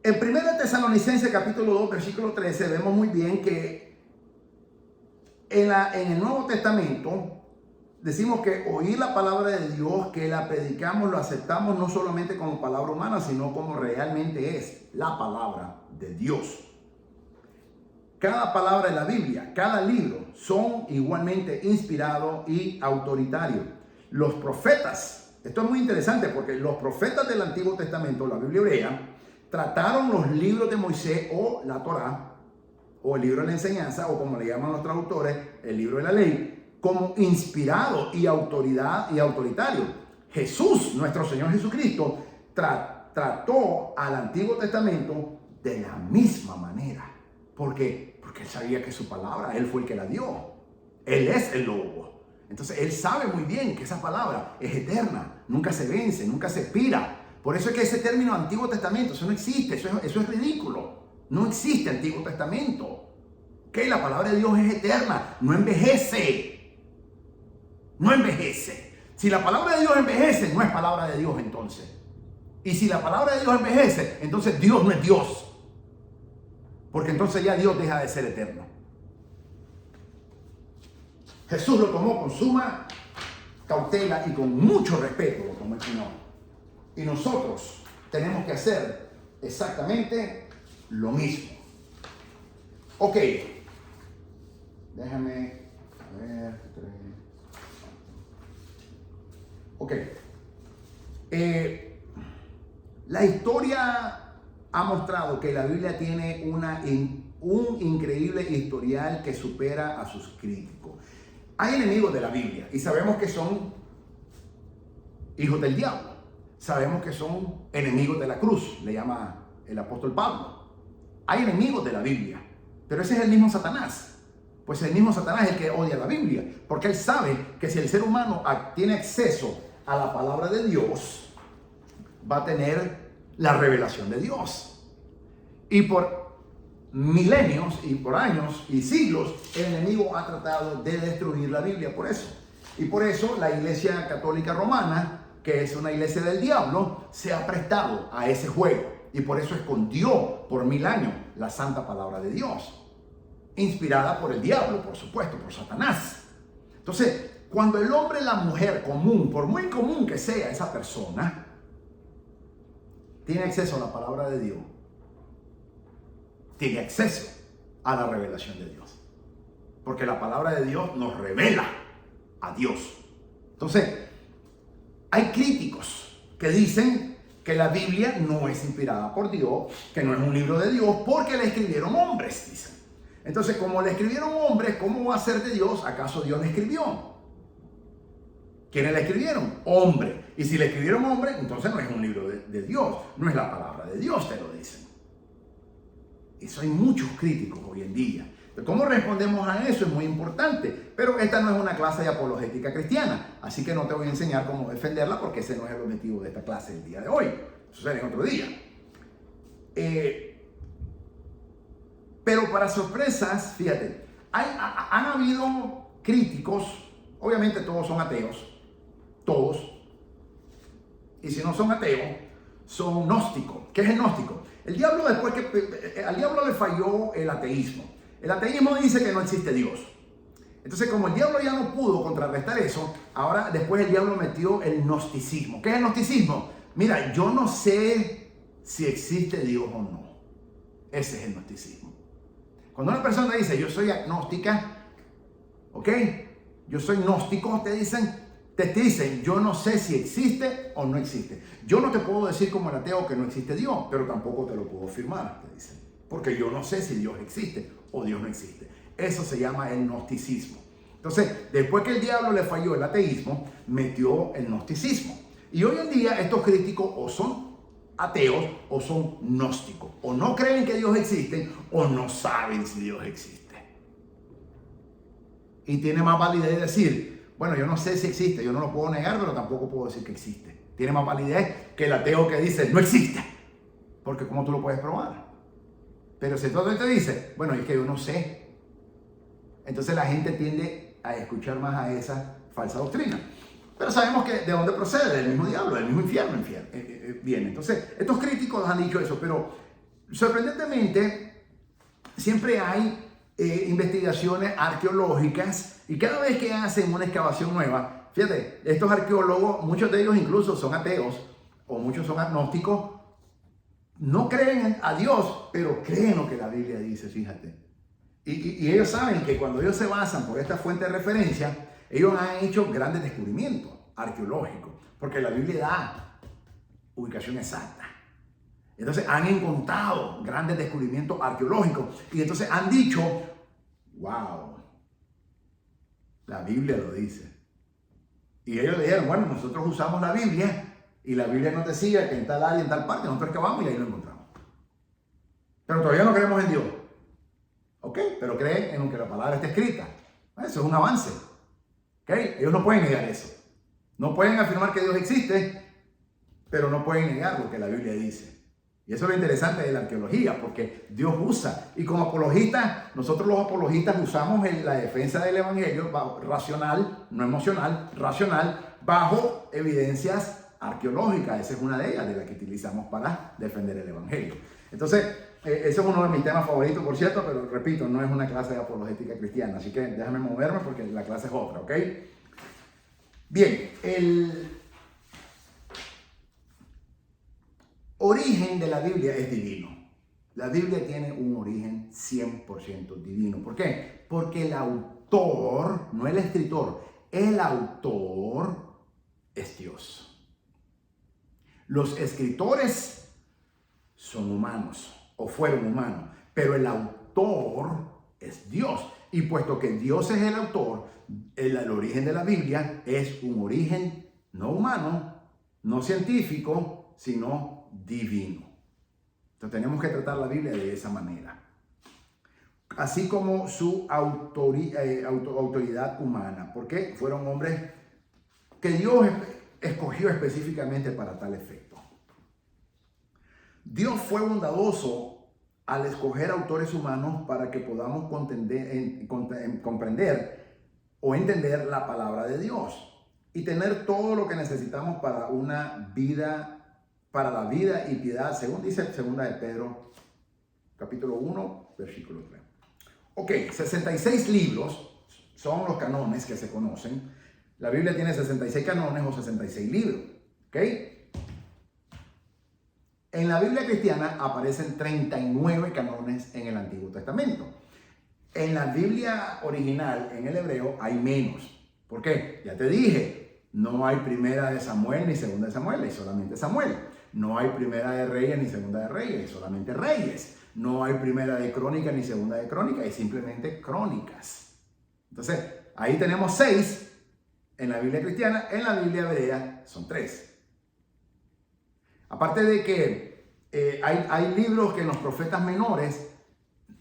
1 Tesalonicenses capítulo 2, versículo 13, vemos muy bien que en el Nuevo Testamento decimos que oír la palabra de Dios, que la predicamos, lo aceptamos no solamente como palabra humana, sino como realmente es la palabra de Dios. Cada palabra de la Biblia, cada libro son igualmente inspirados y autoritarios. Los profetas, esto es muy interesante porque los profetas del Antiguo Testamento, la Biblia hebrea, trataron los libros de Moisés o la Torá, o el libro de la enseñanza, o como le llaman los traductores, el libro de la ley, como inspirado y autoritario. Jesús, nuestro Señor Jesucristo, trató al Antiguo Testamento de la misma manera. ¿Por qué? Porque él sabía que su palabra, él fue el que la dio. Él es el lobo. Entonces él sabe muy bien que esa palabra es eterna, nunca se vence, nunca se expira. Por eso es que ese término Antiguo Testamento, eso no existe, eso es ridículo. No existe Antiguo Testamento. Que la palabra de Dios es eterna, no envejece. No envejece. Si la palabra de Dios envejece, no es palabra de Dios entonces. Y si la palabra de Dios envejece, entonces Dios no es Dios. Porque entonces ya Dios deja de ser eterno. Jesús lo tomó con suma cautela y con mucho respeto lo tomó el Señor. Y nosotros tenemos que hacer exactamente lo mismo. Ok. Déjame ver. Ok. La historia ha mostrado que la Biblia tiene un increíble historial que supera a sus críticos. Hay enemigos de la Biblia y sabemos que son hijos del diablo. Sabemos que son enemigos de la cruz, le llama el apóstol Pablo. Hay enemigos de la Biblia, pero ese es el mismo Satanás. Pues el mismo Satanás es el que odia la Biblia, porque él sabe que si el ser humano tiene acceso a la palabra de Dios, va a tener la revelación de Dios. Y por milenios y por años y siglos, el enemigo ha tratado de destruir la Biblia por eso. Y por eso la Iglesia Católica Romana, que es una iglesia del diablo, se ha prestado a ese juego. Y por eso escondió por 1000 años la santa palabra de Dios. Inspirada por el diablo, por supuesto, por Satanás. Entonces, cuando el hombre y la mujer común, por muy común que sea esa persona, tiene acceso a la palabra de Dios, tiene acceso a la revelación de Dios. Porque la palabra de Dios nos revela a Dios. Entonces, hay críticos que dicen que la Biblia no es inspirada por Dios, que no es un libro de Dios, porque la escribieron hombres, dicen. Entonces, como la escribieron hombres, ¿cómo va a ser de Dios? ¿Acaso Dios la escribió? ¿Quiénes la escribieron? Hombres. Y si la escribieron hombres, entonces no es un libro de Dios, no es la palabra de Dios, te lo dicen. Eso hay muchos críticos hoy en día. ¿Cómo respondemos a eso? Es muy importante. Pero esta no es una clase de apologética cristiana. Así que no te voy a enseñar cómo defenderla porque ese no es el objetivo de esta clase el día de hoy. Eso será en otro día. Pero para sorpresas, fíjate, han habido críticos, obviamente todos son ateos, todos. Y si no son ateos, son gnósticos. ¿Qué es el gnóstico? El diablo al diablo le falló el ateísmo. El ateísmo dice que no existe Dios. Entonces, como el diablo ya no pudo contrarrestar eso, ahora después el diablo metió el gnosticismo. ¿Qué es el gnosticismo? Mira, yo no sé si existe Dios o no. Ese es el gnosticismo. Cuando una persona dice, yo soy agnóstica, ¿ok? Yo soy gnóstico, te dicen, yo no sé si existe o no existe. Yo no te puedo decir como el ateo que no existe Dios, pero tampoco te lo puedo afirmar, te dicen. Porque yo no sé si Dios existe o Dios no existe. Eso se llama el gnosticismo. Entonces, después que el diablo le falló el ateísmo, metió el gnosticismo. Y hoy en día estos críticos o son ateos o son gnósticos. O no creen que Dios existe o no saben si Dios existe. Y tiene más validez decir, bueno, yo no sé si existe, yo no lo puedo negar, pero tampoco puedo decir que existe. Tiene más validez que el ateo que dice, no existe. Porque ¿cómo tú lo puedes probar? Pero si todo te dice, bueno, es que yo no sé. Entonces la gente tiende a escuchar más a esa falsa doctrina. Pero sabemos que de dónde procede, del mismo diablo, del mismo infierno viene. Entonces, estos críticos han dicho eso, pero sorprendentemente siempre hay investigaciones arqueológicas y cada vez que hacen una excavación nueva, fíjate, estos arqueólogos, muchos de ellos incluso son ateos o muchos son agnósticos, no creen a Dios, pero creen lo que la Biblia dice, fíjate. Y ellos saben que cuando ellos se basan por esta fuente de referencia, ellos han hecho grandes descubrimientos arqueológicos, porque la Biblia da ubicación exacta. Entonces han encontrado grandes descubrimientos arqueológicos y entonces han dicho, wow, la Biblia lo dice. Y ellos dijeron, bueno, nosotros usamos la Biblia y la Biblia nos decía que en tal área, en tal parte, nosotros excavamos y ahí lo encontramos. Pero todavía no creemos en Dios. ¿Ok? Pero creen en lo que la palabra está escrita. Eso es un avance. ¿Ok? Ellos no pueden negar eso. No pueden afirmar que Dios existe, pero no pueden negar lo que la Biblia dice. Y eso es lo interesante de la arqueología, porque Dios usa. Y como apologistas, nosotros los apologistas usamos la defensa del evangelio racional, no emocional, racional, bajo evidencias arqueológicas. Esa es una de ellas, de las que utilizamos para defender el evangelio. Entonces, eso es uno de mis temas favoritos, por cierto, pero repito, no es una clase de apologética cristiana, así que déjame moverme porque la clase es otra, ¿ok? Bien, el origen de la Biblia es divino. La Biblia tiene un origen 100% divino. ¿Por qué? Porque el autor, no el escritor, el autor es Dios. Los escritores son humanos o fueron humanos, pero el autor es Dios. Y puesto que Dios es el autor, el origen de la Biblia es un origen no humano, no científico, sino divino. Entonces tenemos que tratar la Biblia de esa manera. Así como su autoridad humana, porque fueron hombres que Dios escogió específicamente para tal efecto. Dios fue bondadoso al escoger autores humanos para que podamos comprender o entender la palabra de Dios y tener todo lo que necesitamos para una vida, para la vida y piedad, según dice 2 de Pedro, capítulo 1, versículo 3. Ok, 66 libros son los canones que se conocen. La Biblia tiene 66 canones o 66 libros, ¿ok? En la Biblia cristiana aparecen 39 canones en el Antiguo Testamento. En la Biblia original, en el hebreo, hay menos. ¿Por qué? Ya te dije, no hay primera de Samuel ni segunda de Samuel, hay solamente Samuel. No hay primera de Reyes ni segunda de Reyes, hay solamente Reyes. No hay primera de Crónicas ni segunda de Crónicas, hay simplemente Crónicas. Entonces, ahí tenemos 6 en la Biblia cristiana, en la Biblia hebrea son 3. Aparte de que hay libros que en los profetas menores,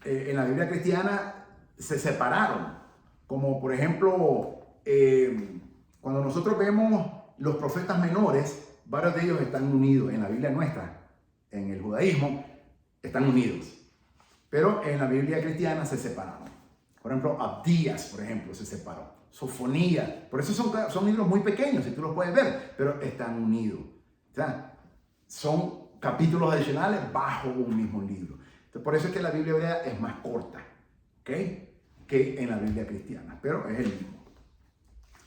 en la Biblia cristiana, se separaron. Como por ejemplo, cuando nosotros vemos los profetas menores, varios de ellos están unidos. En la Biblia nuestra, en el judaísmo, están unidos. Pero en la Biblia cristiana se separaron. Por ejemplo, Abdías, por ejemplo, se separó. Sofonías. Por eso son libros muy pequeños, si tú los puedes ver, pero están unidos. O sea, son capítulos adicionales bajo un mismo libro. Entonces, por eso es que la Biblia hebrea es más corta, ¿ok?, que en la Biblia cristiana, pero es el mismo.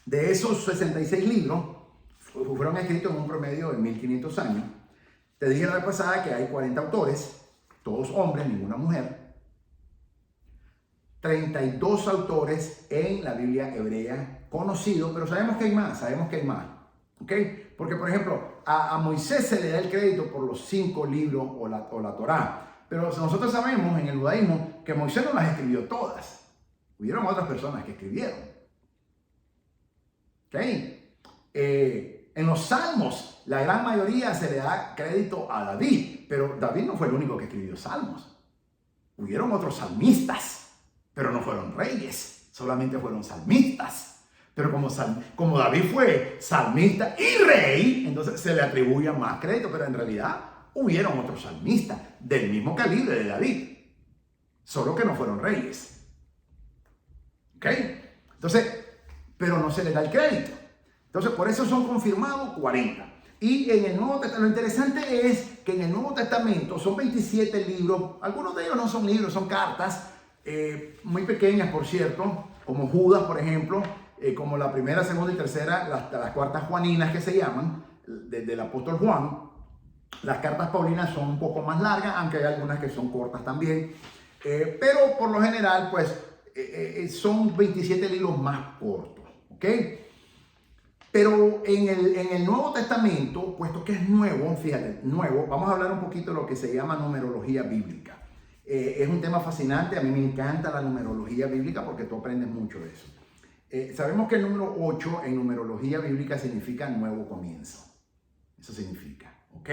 De esos 66 libros, fueron escritos en un promedio de 1500 años. Te dije la vez pasada que hay 40 autores, todos hombres, ninguna mujer. 32 autores en la Biblia hebrea conocidos, pero sabemos que hay más, ¿ok? Porque, por ejemplo, a Moisés se le da el crédito por los 5 libros o la Torá, pero nosotros sabemos en el judaísmo que Moisés no las escribió todas. Hubieron otras personas que escribieron. ¿Ok? En los salmos, la gran mayoría se le da crédito a David, pero David no fue el único que escribió salmos. Hubieron otros salmistas, pero no fueron reyes, solamente fueron salmistas. Pero como David fue salmista y rey, entonces se le atribuye más crédito, pero en realidad hubieron otros salmistas del mismo calibre de David, solo que no fueron reyes. ¿Ok? Entonces, pero no se le da el crédito. Entonces, por eso son confirmados 40. Y en el Nuevo Testamento, lo interesante es que en el Nuevo Testamento son 27 libros. Algunos de ellos no son libros, son cartas muy pequeñas, por cierto, como Judas, por ejemplo, como la primera, segunda y tercera, las cuartas juaninas que se llaman, del apóstol Juan. Las cartas paulinas son un poco más largas, aunque hay algunas que son cortas también. Pero por lo general, pues, son 27 libros más cortos, ¿ok? Pero en el Nuevo Testamento, puesto que es nuevo, fíjate, nuevo, vamos a hablar un poquito de lo que se llama numerología bíblica. Es un tema fascinante, a mí me encanta la numerología bíblica porque tú aprendes mucho de eso. Sabemos que el número 8 en numerología bíblica significa nuevo comienzo. Eso significa, ¿ok?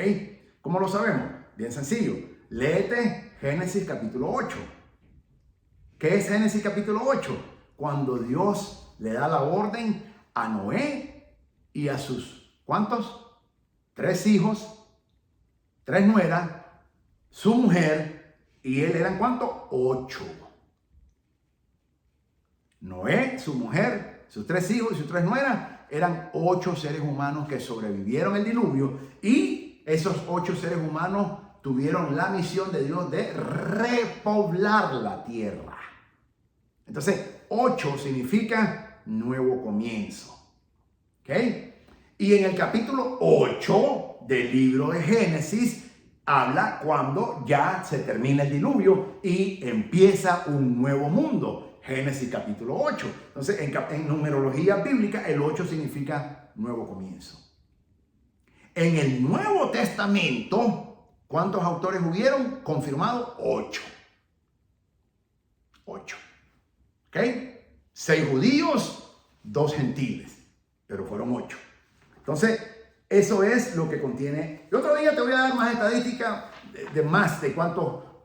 ¿Cómo lo sabemos? Bien sencillo. Léete Génesis capítulo 8. ¿Qué es Génesis capítulo 8? Cuando Dios le da la orden a Noé y a sus, ¿cuántos? 3 hijos, 3 nueras, su mujer, y él eran ¿cuántos? 8. Noé, su mujer, sus 3 hijos y sus 3 nueras, eran 8 seres humanos que sobrevivieron el diluvio, y esos 8 seres humanos tuvieron la misión de Dios de repoblar la tierra. Entonces, 8 significa nuevo comienzo. ¿Ok? Y en el capítulo 8 del libro de Génesis habla cuando ya se termina el diluvio y empieza un nuevo mundo. Génesis capítulo 8. Entonces, en numerología bíblica, el 8 significa nuevo comienzo. En el Nuevo Testamento, ¿cuántos autores hubieron? Confirmado 8. 8. ¿Ok? 6 judíos, 2 gentiles. Pero fueron 8. Entonces, eso es lo que contiene. El otro día te voy a dar más estadística de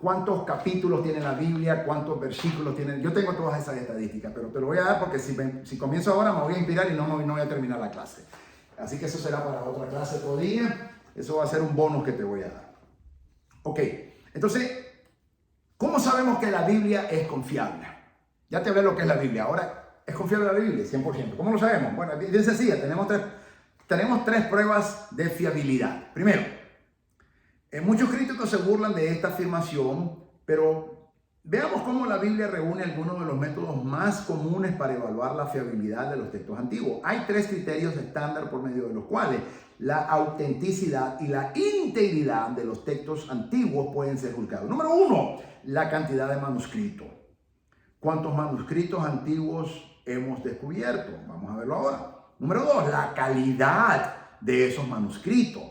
cuántos capítulos tiene la Biblia, cuántos versículos tiene. Yo tengo todas esas estadísticas, pero te lo voy a dar porque si comienzo ahora me voy a inspirar y no voy a terminar la clase. Así que eso será para otra clase otro día. Eso va a ser un bonus que te voy a dar. Ok, entonces, ¿cómo sabemos que la Biblia es confiable? Ya te hablé de lo que es la Biblia. Ahora, ¿es confiable la Biblia? 100%. ¿Cómo lo sabemos? Bueno, bien sencilla. Tenemos 3 pruebas de fiabilidad. Primero, muchos críticos se burlan de esta afirmación, pero veamos cómo la Biblia reúne algunos de los métodos más comunes para evaluar la fiabilidad de los textos antiguos. Hay 3 criterios estándar por medio de los cuales la autenticidad y la integridad de los textos antiguos pueden ser juzgados. Número 1, la cantidad de manuscritos. ¿Cuántos manuscritos antiguos hemos descubierto? Vamos a verlo ahora. Número 2, la calidad de esos manuscritos.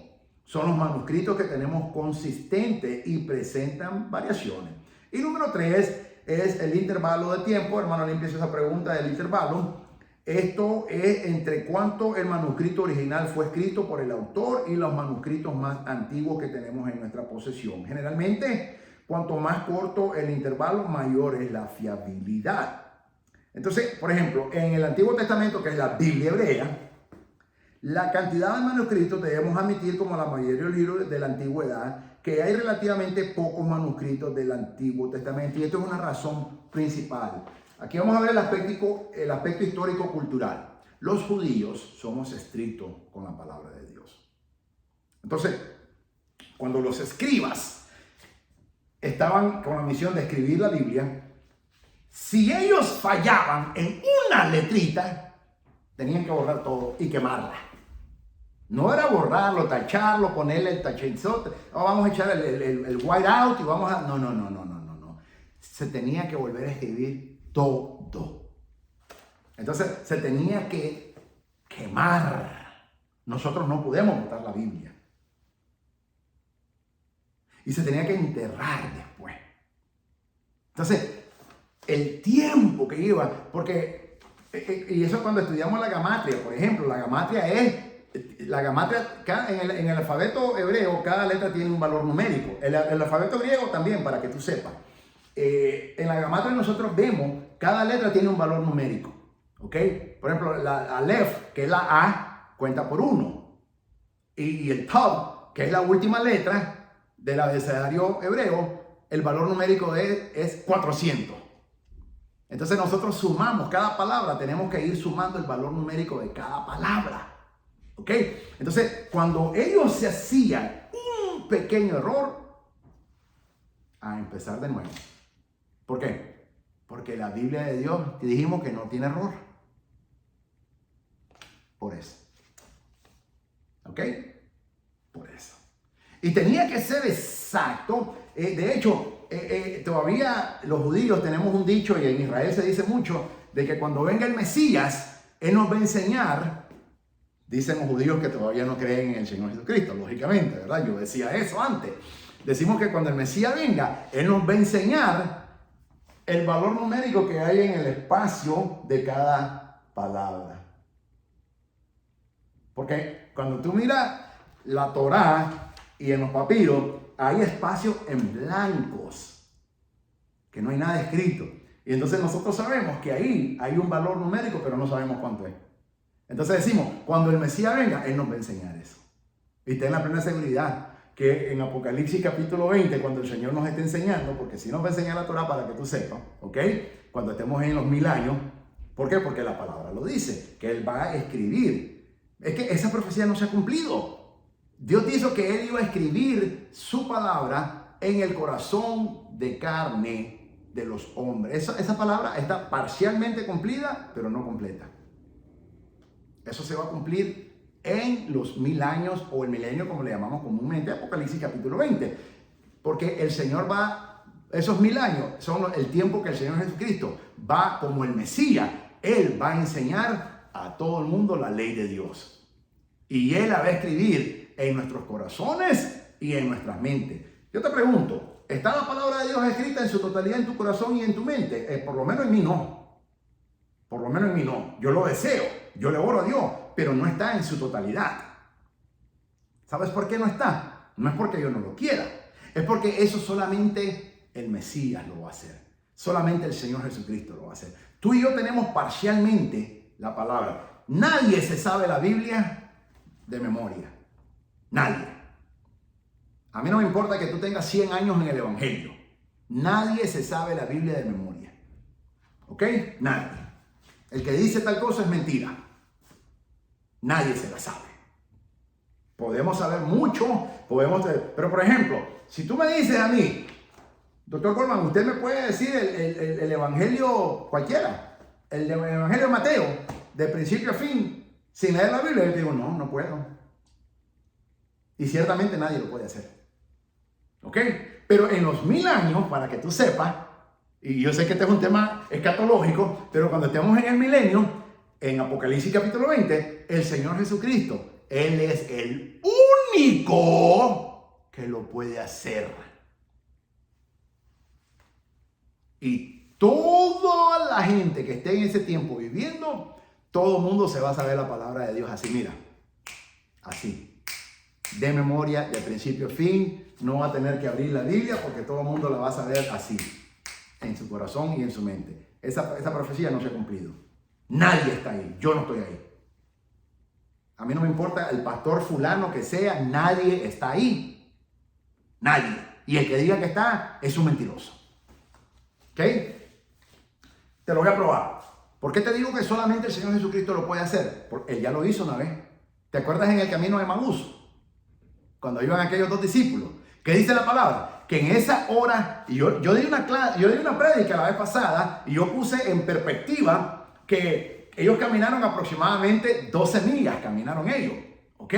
Son los manuscritos que tenemos consistentes y presentan variaciones. Y número 3 es el intervalo de tiempo. Hermano, le empiezo esa pregunta del intervalo. Esto es entre cuánto el manuscrito original fue escrito por el autor y los manuscritos más antiguos que tenemos en nuestra posesión. Generalmente, cuanto más corto el intervalo, mayor es la fiabilidad. Entonces, por ejemplo, en el Antiguo Testamento, que es la Biblia hebrea, la cantidad de manuscritos debemos admitir, como la mayoría de los libros de la antigüedad, que hay relativamente pocos manuscritos del Antiguo Testamento. Y esto es una razón principal. Aquí vamos a ver el aspecto histórico-cultural. Los judíos somos estrictos con la palabra de Dios. Entonces, cuando los escribas estaban con la misión de escribir la Biblia, si ellos fallaban en una letrita, tenían que borrar todo y quemarla. No era borrarlo, tacharlo, ponerle el tachenzote, vamos a echar el white out y vamos a... No. Se tenía que volver a escribir todo. Entonces se tenía que quemar. Nosotros no podemos botar la Biblia. Y se tenía que enterrar después. Entonces, el tiempo que iba, porque, y eso cuando estudiamos la gamatria, por ejemplo, la gamatria, en el alfabeto hebreo, cada letra tiene un valor numérico. El alfabeto griego también, para que tú sepas. En la gamatria nosotros vemos, cada letra tiene un valor numérico. ¿Ok? Por ejemplo, la Aleph, que es la A, cuenta por 1. Y el Tav, que es la última letra del abecedario hebreo, el valor numérico es 400. Entonces nosotros sumamos cada palabra, tenemos que ir sumando el valor numérico de cada palabra. ¿Ok? Entonces, cuando ellos se hacían un pequeño error, a empezar de nuevo. ¿Por qué? Porque la Biblia de Dios, dijimos que no tiene error. Por eso. ¿Ok? Por eso. Y tenía que ser exacto. De hecho, todavía los judíos tenemos un dicho, y en Israel se dice mucho, de que cuando venga el Mesías, Él nos va a enseñar. Dicen los judíos que todavía no creen en el Señor Jesucristo, lógicamente, ¿verdad? Yo decía eso antes. Decimos que cuando el Mesías venga, Él nos va a enseñar el valor numérico que hay en el espacio de cada palabra. Porque cuando tú miras la Torá y en los papiros, hay espacios en blancos, que no hay nada escrito. Y entonces nosotros sabemos que ahí hay un valor numérico, pero no sabemos cuánto es. Entonces decimos, cuando el Mesías venga, Él nos va a enseñar eso. Y ten la plena seguridad que en Apocalipsis capítulo 20, cuando el Señor nos esté enseñando, porque si nos va a enseñar la Torah para que tú sepas, ¿ok? Cuando estemos en los 1000 años, ¿por qué? Porque la palabra lo dice, que Él va a escribir. Es que esa profecía no se ha cumplido. Dios dijo que Él iba a escribir su palabra en el corazón de carne de los hombres. Esa palabra está parcialmente cumplida, pero no completa. Eso se va a cumplir en los 1000 años o el milenio, como le llamamos comúnmente, Apocalipsis capítulo 20. Porque el Señor va, esos 1000 años son el tiempo que el Señor Jesucristo va como el Mesías. Él va a enseñar a todo el mundo la ley de Dios. Y Él la va a escribir en nuestros corazones y en nuestras mentes. Yo te pregunto, ¿está la palabra de Dios escrita en su totalidad en tu corazón y en tu mente? Por lo menos en mí no. Por lo menos en mí no. Yo lo deseo, yo le oro a Dios, pero no está en su totalidad. ¿Sabes por qué no está? No es porque yo no lo quiera. Es porque eso solamente el Mesías lo va a hacer. Solamente el Señor Jesucristo lo va a hacer. Tú y yo tenemos parcialmente la palabra. Nadie se sabe la Biblia de memoria. Nadie. A mí no me importa que tú tengas 100 años en el Evangelio. Nadie se sabe la Biblia de memoria. ¿Ok? Nadie. El que dice tal cosa es mentira. Nadie se la sabe. Podemos saber mucho, pero por ejemplo, si tú me dices a mí, doctor Colman, usted me puede decir el Evangelio cualquiera, el Evangelio de Mateo, de principio a fin, sin leer la Biblia, yo te digo, no puedo. Y ciertamente nadie lo puede hacer. ¿Ok? Pero en los 1000 años, para que tú sepas, y yo sé que este es un tema escatológico, pero cuando estemos en el milenio, en Apocalipsis capítulo 20, el Señor Jesucristo, Él es el único que lo puede hacer. Y toda la gente que esté en ese tiempo viviendo, todo el mundo se va a saber la palabra de Dios así, mira, así, de memoria, de principio a fin. No va a tener que abrir la Biblia porque todo el mundo la va a saber así, en su corazón y en su mente. Esa profecía no se ha cumplido. Nadie está ahí. Yo no estoy ahí. A mí no me importa el pastor fulano que sea. Nadie está ahí. Nadie. Y el que diga que está es un mentiroso. ¿Ok? Te lo voy a probar. ¿Por qué te digo que solamente el Señor Jesucristo lo puede hacer? Porque Él ya lo hizo una vez. ¿Te acuerdas en el camino de Emaús? Cuando iban aquellos 2 discípulos. ¿Qué dice la palabra? Que en esa hora, y yo di una prédica la vez pasada, y yo puse en perspectiva que ellos caminaron aproximadamente 12 millas, caminaron ellos, ¿ok?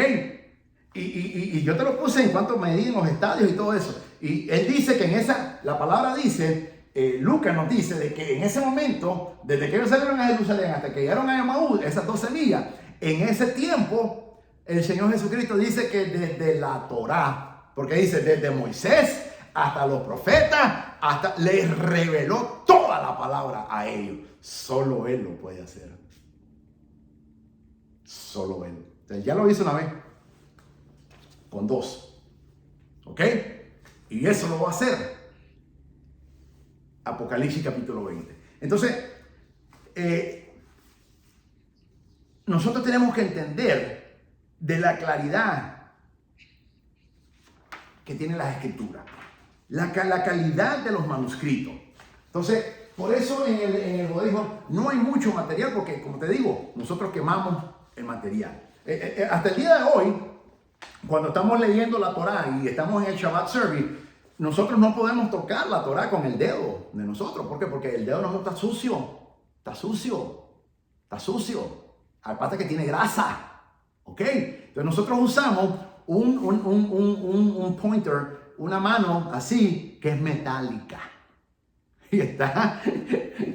Y yo te lo puse en cuanto medían los estadios y todo eso. Y él dice que la palabra dice, Lucas nos dice de que en ese momento, desde que ellos salieron a Jerusalén hasta que llegaron a Emaús, esas 12 millas, en ese tiempo, el Señor Jesucristo dice que desde la Torá, porque dice desde Moisés hasta los profetas, hasta les reveló toda la palabra a ellos. Solo Él lo puede hacer. Solo Él. Entonces, ya lo hizo una vez. Con 2. ¿Ok? Y eso lo va a hacer. Apocalipsis capítulo 20. Entonces, nosotros tenemos que entender de la claridad que tienen las escrituras. La calidad de los manuscritos. Entonces, por eso en el budismo no hay mucho material, porque como te digo, nosotros quemamos el material. Hasta el día de hoy, cuando estamos leyendo la Torá y estamos en el Shabbat Service, nosotros no podemos tocar la Torá con el dedo de nosotros. ¿Por qué? Porque el dedo de nosotros está sucio. Está sucio. Está sucio. Aparte que tiene grasa. ¿Ok? Entonces nosotros usamos un pointer, una mano así, que es metálica. Y está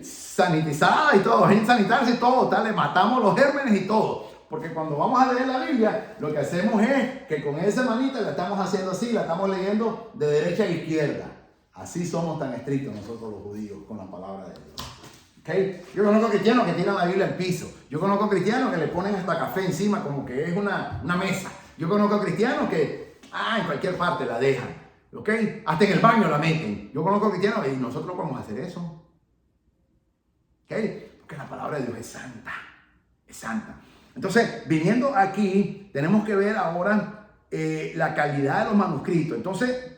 sanitizada y todo. Sin sanitarse y todo. Le matamos los gérmenes y todo. Porque cuando vamos a leer la Biblia, lo que hacemos es que con esa manita la estamos haciendo así, la estamos leyendo de derecha a izquierda. Así somos tan estrictos nosotros los judíos con la palabra de Dios. ¿Okay? Yo conozco cristianos que tiran la Biblia al piso. Yo conozco cristianos que le ponen hasta café encima como que es una mesa. Yo conozco cristianos que en cualquier parte la dejan. ¿Okay? Hasta en el baño la meten. Yo conozco cristianos y nosotros no podemos hacer eso. ¿Okay? Porque la palabra de Dios es santa. Es santa. Entonces, viniendo aquí, tenemos que ver ahora la calidad de los manuscritos. Entonces,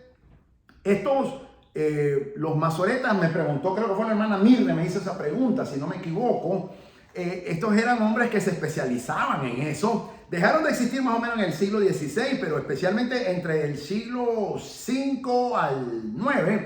los masoretas, me preguntó, creo que fue la hermana Mirne, me hizo esa pregunta, si no me equivoco. Estos eran hombres que se especializaban en eso. Dejaron de existir más o menos en el siglo XVI, pero especialmente entre el siglo V al IX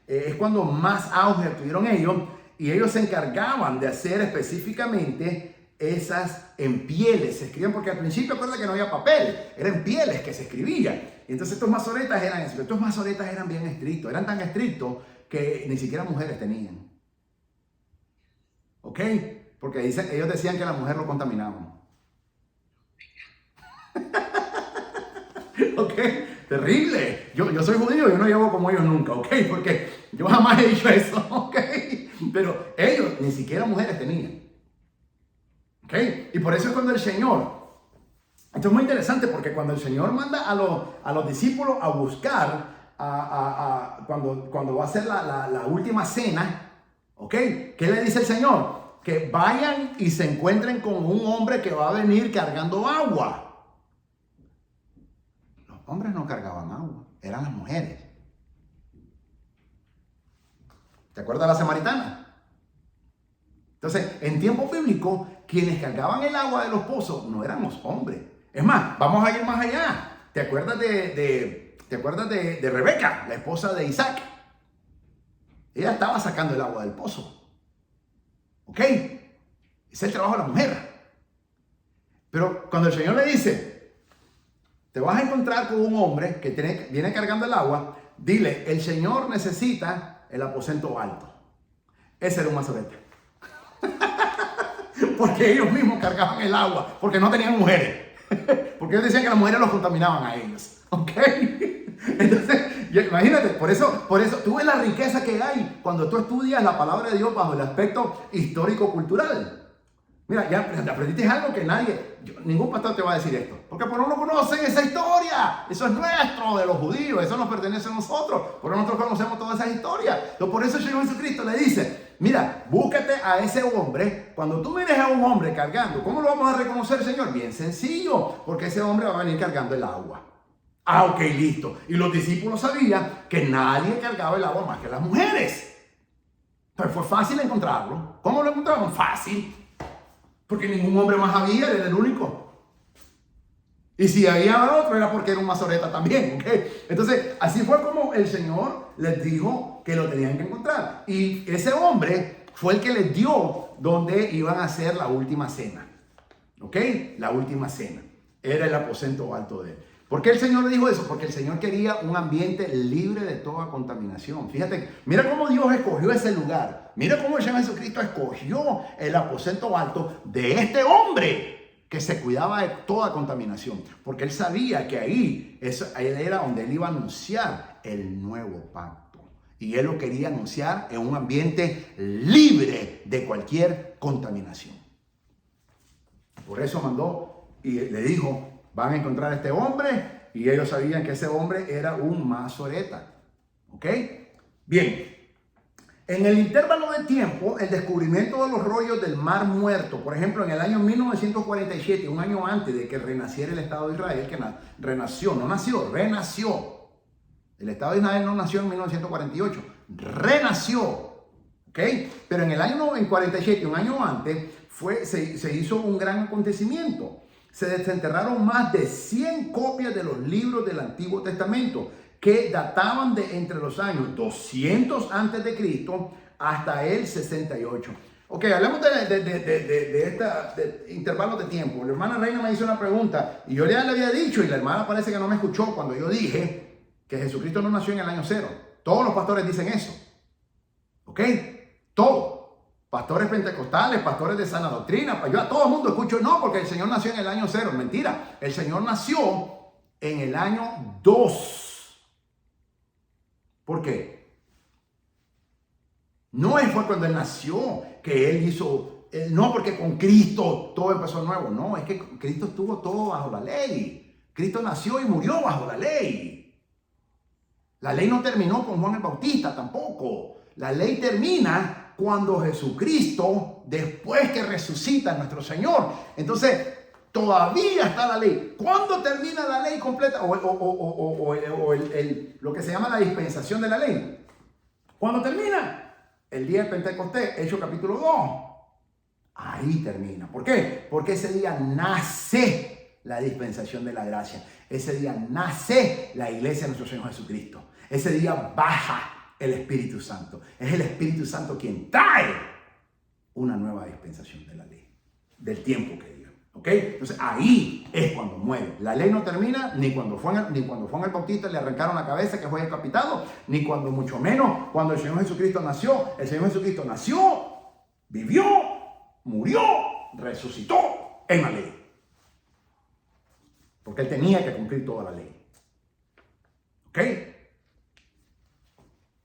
es cuando más auge tuvieron ellos. Y ellos se encargaban de hacer específicamente esas en pieles, se escribían porque al principio acuerda que no había papel, eran pieles que se escribían. Y entonces estos masoretas eran bien estrictos, eran tan estrictos que ni siquiera mujeres tenían. ¿Ok? Porque ellos decían que la mujer lo contaminaban. ¿Ok? Terrible. Yo soy judío, yo no llevo como ellos nunca, ¿ok? Porque yo jamás he dicho eso, ¿ok? Pero ellos ni siquiera mujeres tenían. ¿Okay? Y por eso es cuando el Señor, esto es muy interesante porque cuando el Señor manda a los discípulos a buscar, cuando va a ser la última cena, ¿ok? ¿Qué le dice el Señor? Que vayan y se encuentren con un hombre que va a venir cargando agua. Los hombres no cargaban agua, eran las mujeres. ¿Te acuerdas de la samaritana? Entonces, en tiempo bíblico, quienes cargaban el agua de los pozos no eran los hombres. Es más, vamos a ir más allá. ¿Te acuerdas de Rebeca, la esposa de Isaac? Ella estaba sacando el agua del pozo. ¿Ok? Ese es el trabajo de la mujer. Pero cuando el Señor le dice, te vas a encontrar con un hombre que viene cargando el agua, dile, el Señor necesita el aposento alto. Ese era un mazorete. Porque ellos mismos cargaban el agua, porque no tenían mujeres. Porque ellos decían que las mujeres los contaminaban a ellos. ¿Ok? Entonces, imagínate, por eso tú ves la riqueza que hay cuando tú estudias la palabra de Dios bajo el aspecto histórico-cultural. Mira, ya aprendiste algo que ningún pastor te va a decir esto. Porque por no conocen esa historia. Eso es nuestro, de los judíos. Eso nos pertenece a nosotros. Porque nosotros conocemos toda esa historia. Entonces, por eso el Señor Jesucristo le dice, mira, búscate a ese hombre. Cuando tú mires a un hombre cargando, ¿cómo lo vamos a reconocer, Señor? Bien sencillo. Porque ese hombre va a venir cargando el agua. Ok, listo. Y los discípulos sabían que nadie cargaba el agua más que las mujeres. Pero fue fácil encontrarlo. ¿Cómo lo encontraron? Fácil. Porque ningún hombre más había, él era el único. Y si había otro era porque era un mazoreta también. ¿Okay? Entonces, así fue como el Señor les dijo que lo tenían que encontrar. Y ese hombre fue el que les dio donde iban a hacer la última cena. ¿Ok? La última cena. Era el aposento alto de él. ¿Por qué el Señor le dijo eso? Porque el Señor quería un ambiente libre de toda contaminación. Fíjate, mira cómo Dios escogió ese lugar. Mira cómo el Señor Jesucristo escogió el aposento alto de este hombre que se cuidaba de toda contaminación. Porque él sabía que ahí era donde él iba a anunciar el nuevo pacto. Y él lo quería anunciar en un ambiente libre de cualquier contaminación. Por eso mandó y le dijo, van a encontrar a este hombre, y ellos sabían que ese hombre era un mazoreta. ¿Ok? Bien. En el intervalo de tiempo, el descubrimiento de los rollos del Mar Muerto, por ejemplo, en el año 1947, un año antes de que renaciera el Estado de Israel, que renació. El Estado de Israel no nació en 1948, renació. ¿Ok? Pero en el año 47, un año antes, se hizo un gran acontecimiento. se desenterraron más de 100 copias de los libros del Antiguo Testamento que databan de entre los años 200 antes de Cristo hasta el 68. Ok, hablemos de este intervalo de tiempo. La hermana Reina me hizo una pregunta y yo ya le había dicho, y la hermana parece que no me escuchó cuando yo dije que Jesucristo no nació en el año 0. Todos los pastores dicen eso. Ok, todos. Pastores pentecostales, pastores de sana doctrina, yo a todo el mundo escucho, no, porque el Señor nació en el año 0. Mentira, el Señor nació en el año 2. ¿Por qué? No fue cuando Él nació que Él hizo, no porque con Cristo todo empezó nuevo, no, es que Cristo estuvo todo bajo la ley. Cristo nació y murió bajo la ley. La ley no terminó con Juan el Bautista tampoco. La ley termina cuando Jesucristo, después que resucita nuestro Señor, entonces todavía está la ley. ¿Cuándo termina la ley completa? Lo que se llama la dispensación de la ley. ¿Cuándo termina? El día de Pentecostés, Hechos capítulo 2. Ahí termina. ¿Por qué? Porque ese día nace la dispensación de la gracia. Ese día nace la iglesia de nuestro Señor Jesucristo. Ese día baja el Espíritu Santo. Es el Espíritu Santo quien trae una nueva dispensación de la ley, del tiempo que dio. ¿Ok? Entonces ahí es cuando muere. La ley no termina ni cuando Juan el Bautista le arrancaron la cabeza, que fue decapitado, ni cuando, mucho menos, cuando el Señor Jesucristo nació. El Señor Jesucristo nació, vivió, murió, resucitó en la ley. Porque Él tenía que cumplir toda la ley. ¿Ok?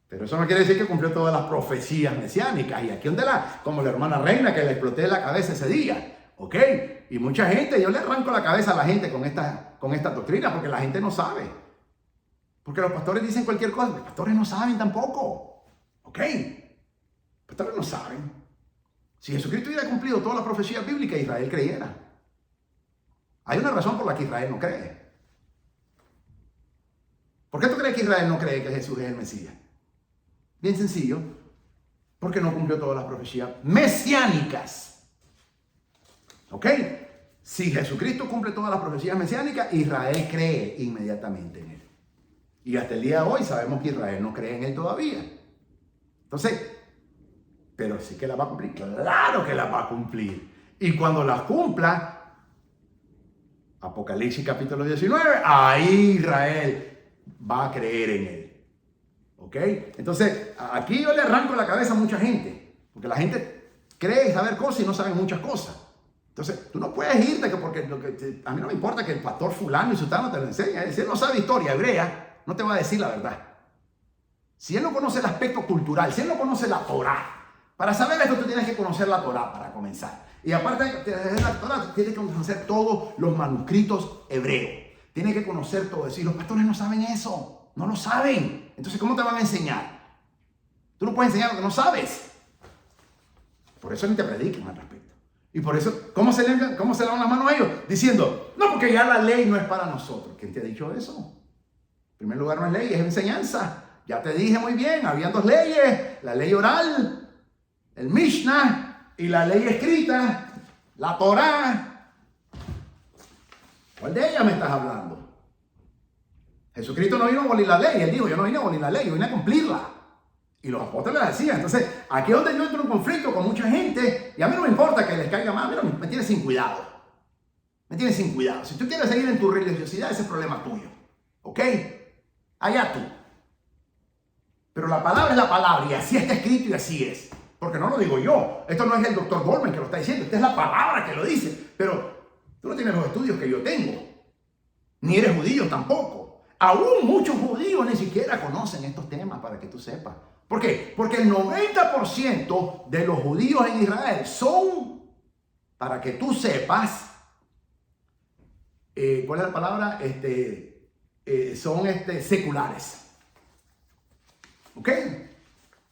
Pero eso no quiere decir que cumplió todas las profecías mesiánicas. Y aquí donde como la hermana Reina, que le exploté la cabeza ese día. ¿Ok? Y mucha gente, yo le arranco la cabeza a la gente con esta doctrina, porque la gente no sabe. Porque los pastores dicen cualquier cosa. Los pastores no saben tampoco. ¿Ok? Los pastores no saben. Si Jesucristo hubiera cumplido todas las profecías bíblicas, Israel creyera. Hay una razón por la que Israel no cree. ¿Por qué tú crees que Israel no cree que Jesús es el Mesías? Bien sencillo, porque no cumplió todas las profecías mesiánicas. ¿Ok? Si Jesucristo cumple todas las profecías mesiánicas, Israel cree inmediatamente en Él. Y hasta el día de hoy sabemos que Israel no cree en Él todavía. Entonces, pero sí que la va a cumplir. Claro que la va a cumplir. Y cuando la cumpla, Apocalipsis capítulo 19, ahí Israel va a creer en Él. ¿Ok? Entonces, aquí yo le arranco la cabeza a mucha gente, porque la gente cree saber cosas y no sabe muchas cosas. Entonces, tú no puedes irte, porque a mí no me importa que el pastor fulano y sutano te lo enseñe. Si él no sabe historia hebrea, no te va a decir la verdad. Si él no conoce el aspecto cultural, si él no conoce la Torá, para saber esto tú tienes que conocer la Torá para comenzar. Y aparte de la Torá, tienes que conocer todos los manuscritos hebreos. Tienes que conocer todo eso. Y los pastores no saben eso. No lo saben. Entonces, ¿cómo te van a enseñar? Tú no puedes enseñar lo que no sabes. Por eso ni te prediquen al respecto. Y por eso, ¿cómo se lavan las manos a ellos? Diciendo, no, porque ya la ley no es para nosotros. ¿Quién te ha dicho eso? En primer lugar, no es ley, es enseñanza. Ya te dije muy bien, habían dos leyes. La ley oral, el Mishnah, y la ley escrita, la Torá. ¿Cuál de ellas me estás hablando? Jesucristo no vino a abolir la ley. Él dijo, yo no vine a abolir la ley, yo vine a cumplirla. Y los apóstoles la decían. Entonces, aquí es donde yo entro en conflicto con mucha gente. Y a mí no me importa que les caiga mal. A mí me tienes sin cuidado. Me tienes sin cuidado. Si tú quieres seguir en tu religiosidad, ese es problema tuyo. ¿Ok? Allá tú. Pero la palabra es la palabra. Y así está escrito y así es. Porque no lo digo yo. Esto no es el doctor Goldman que lo está diciendo. Esta es la palabra que lo dice. Pero tú no tienes los estudios que yo tengo. Ni eres judío tampoco. Aún muchos judíos ni siquiera conocen estos temas, para que tú sepas. ¿Por qué? Porque el 90% de los judíos en Israel son, para que tú sepas, ¿cuál es la palabra? Son seculares. ¿Ok?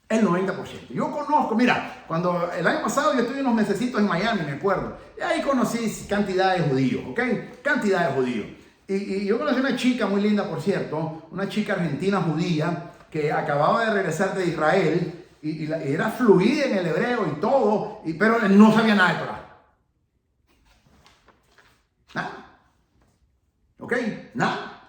El 90%. Yo conozco, mira, cuando el año pasado yo estuve unos mesecitos en Miami, me acuerdo. Y ahí conocí cantidad de judíos, ¿ok? Cantidad de judíos. Y yo conocí una chica muy linda, por cierto, una chica argentina judía que acababa de regresar de Israel y era fluida en el hebreo y todo, pero no sabía nada de Torah. Nada. ¿Ok? Nada.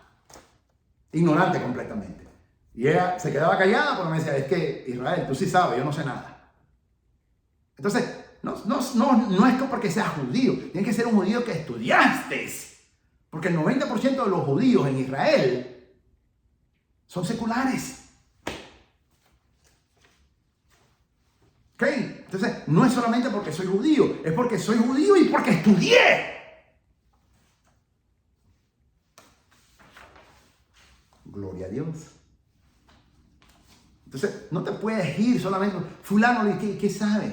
Ignorante completamente. Y ella se quedaba callada porque me decía, es que Israel, tú sí sabes, yo no sé nada. Entonces, no es porque seas judío, tienes que ser un judío que estudiaste. Porque el 90% de los judíos en Israel son seculares. ¿Ok? Entonces, no es solamente porque soy judío, es porque soy judío y porque estudié. Gloria a Dios. Entonces, no te puedes ir solamente, fulano, ¿qué sabe?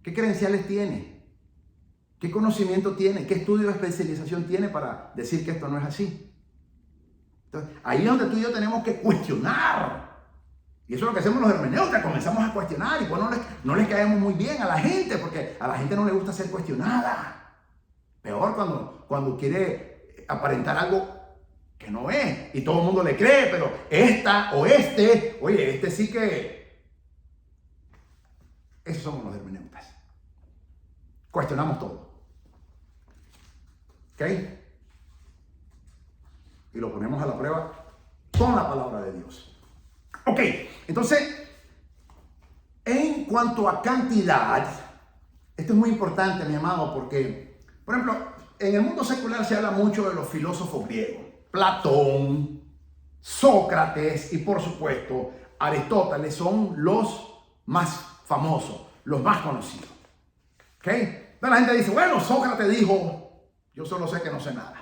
¿Qué credenciales tiene? ¿Qué conocimiento tiene? ¿Qué estudio de especialización tiene para decir que esto no es así? Entonces, ahí es donde tú y yo tenemos que cuestionar. Y eso es lo que hacemos los hermeneutas, comenzamos a cuestionar y pues no les caemos muy bien a la gente, porque a la gente no le gusta ser cuestionada. Peor cuando quiere aparentar algo que no es y todo el mundo le cree, pero esta o oye, sí que... Esos somos los hermeneutas. Cuestionamos todo. ¿Ok? Y lo ponemos a la prueba con la palabra de Dios. Ok, entonces, en cuanto a cantidad, esto es muy importante, mi amado, porque, por ejemplo, en el mundo secular se habla mucho de los filósofos griegos. Platón, Sócrates y, por supuesto, Aristóteles son los más famosos, los más conocidos. ¿Ok? Entonces la gente dice, bueno, Sócrates dijo, yo solo sé que no sé nada.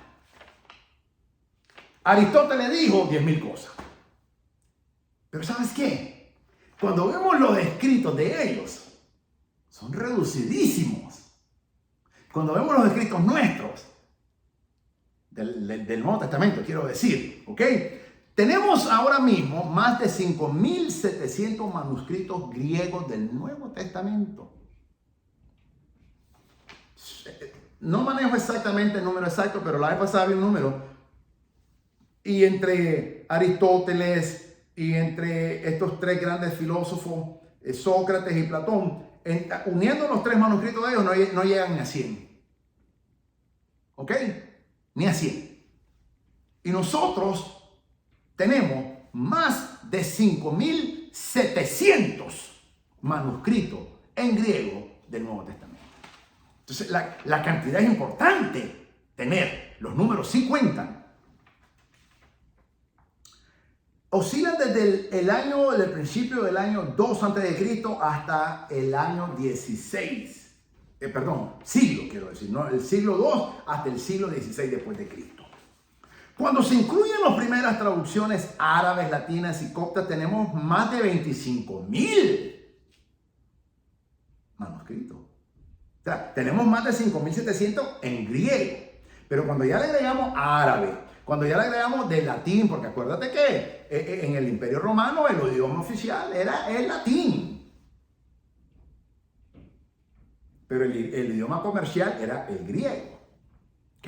Aristóteles dijo 10.000 cosas. Pero ¿sabes qué? Cuando vemos los escritos de ellos, son reducidísimos. Cuando vemos los escritos nuestros, del Nuevo Testamento, quiero decir, ¿ok? Tenemos ahora mismo más de 5.700 manuscritos griegos del Nuevo Testamento. No manejo exactamente el número exacto, pero la vez pasada vi un número. Y entre Aristóteles y entre estos tres grandes filósofos, Sócrates y Platón, uniendo los tres manuscritos de ellos, no llegan ni a 100. ¿Ok? Ni a 100. Y nosotros tenemos más de 5.700 manuscritos en griego del Nuevo Testamento. Entonces, la cantidad es importante tener. Los números sí cuentan. Oscilan desde el principio del año 2 a.C. hasta el año 16. Siglo quiero decir, ¿no? El siglo 2 hasta el siglo 16 después de Cristo. Cuando se incluyen las primeras traducciones árabes, latinas y coptas, tenemos más de 25.000 manuscritos. O sea, tenemos más de 5.700 en griego. Pero cuando ya le agregamos árabe, cuando ya le agregamos de latín, porque acuérdate que en el Imperio Romano el idioma oficial era el latín. Pero el idioma comercial era el griego. ¿Ok?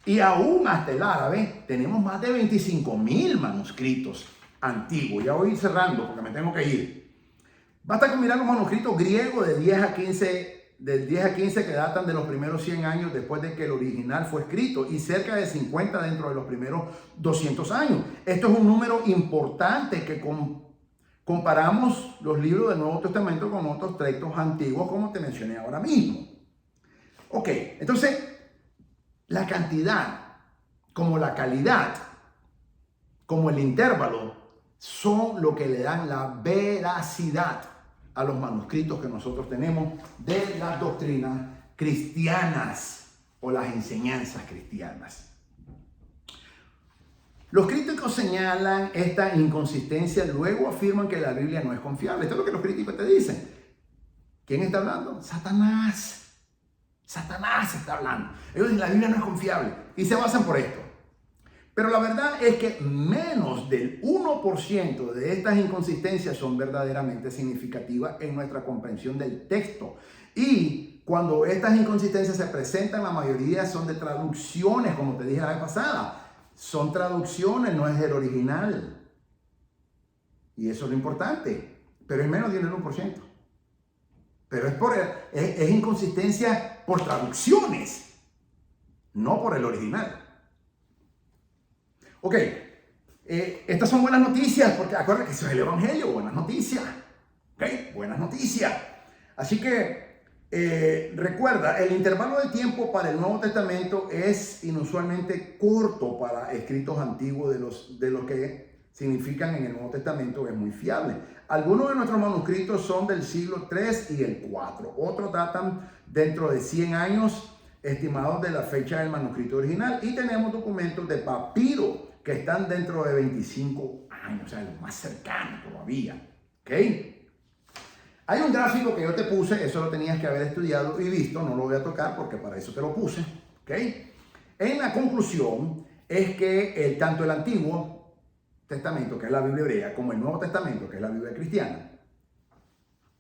Y aún hasta el árabe tenemos más de 25.000 manuscritos antiguos. Ya voy cerrando porque me tengo que ir. Basta con mirar los manuscritos griegos de 10 a 15 que datan de los primeros 100 años después de que el original fue escrito y cerca de 50 dentro de los primeros 200 años. Esto es un número importante que comparamos los libros del Nuevo Testamento con otros textos antiguos como te mencioné ahora mismo. Ok, entonces la cantidad como la calidad como el intervalo son lo que le dan la veracidad a los manuscritos que nosotros tenemos de las doctrinas cristianas o las enseñanzas cristianas. Los críticos señalan esta inconsistencia, luego afirman que la Biblia no es confiable. Esto es lo que los críticos te dicen. ¿Quién está hablando? Satanás. Satanás está hablando. Ellos dicen la Biblia no es confiable y se basan por esto. Pero la verdad es que menos del 1% de estas inconsistencias son verdaderamente significativas en nuestra comprensión del texto. Y cuando estas inconsistencias se presentan, la mayoría son de traducciones, como te dije la vez pasada. Son traducciones, no es el original. Y eso es lo importante. Pero es menos del 1%. Pero es inconsistencia por traducciones, no por el original. Ok, estas son buenas noticias, porque acuérdense que eso es el Evangelio, buenas noticias. Ok, buenas noticias. Así que recuerda, el intervalo de tiempo para el Nuevo Testamento es inusualmente corto para escritos antiguos de los que significan en el Nuevo Testamento, es muy fiable. Algunos de nuestros manuscritos son del siglo III y el IV. Otros datan dentro de 100 años estimados de la fecha del manuscrito original. Y tenemos documentos de papiro que están dentro de 25 años, o sea, lo más cercano todavía. ¿Ok? Hay un gráfico que yo te puse, eso lo tenías que haber estudiado y visto, no lo voy a tocar porque para eso te lo puse. ¿Ok? En la conclusión es que tanto el Antiguo Testamento, que es la Biblia hebrea, como el Nuevo Testamento, que es la Biblia cristiana,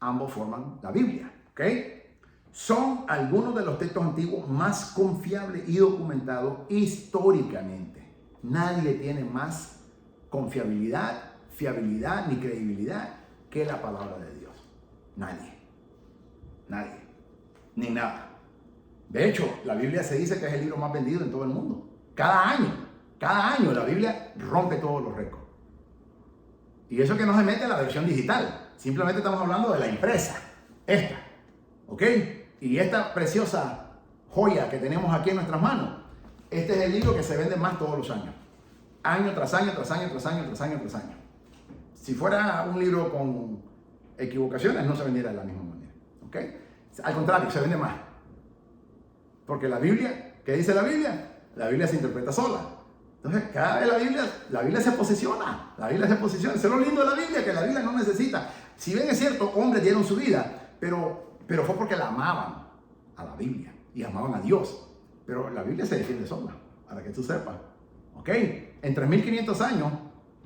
ambos forman la Biblia. ¿Ok? Son algunos de los textos antiguos más confiables y documentados históricamente. Nadie tiene más confiabilidad, fiabilidad ni credibilidad que la palabra de Dios. Nadie. Nadie. Ni nada. De hecho, la Biblia se dice que es el libro más vendido en todo el mundo. Cada año la Biblia rompe todos los récords. Y eso que no se mete en la versión digital. Simplemente estamos hablando de la impresa. Esta. ¿Ok? Y esta preciosa joya que tenemos aquí en nuestras manos. Este es el libro que se vende más todos los años. Año tras año, tras año, tras año, tras año, tras año. Si fuera un libro con equivocaciones, no se vendiera de la misma manera. ¿Ok? Al contrario, se vende más. Porque la Biblia, ¿qué dice la Biblia? La Biblia se interpreta sola. Entonces, cada vez la Biblia se posiciona. La Biblia se posiciona. Eso es lo lindo de la Biblia, que la Biblia no necesita. Si bien es cierto, hombres dieron su vida, pero fue porque la amaban a la Biblia y amaban a Dios. Pero la Biblia se defiende sola, para que tú sepas. ¿Ok? En 3500 años,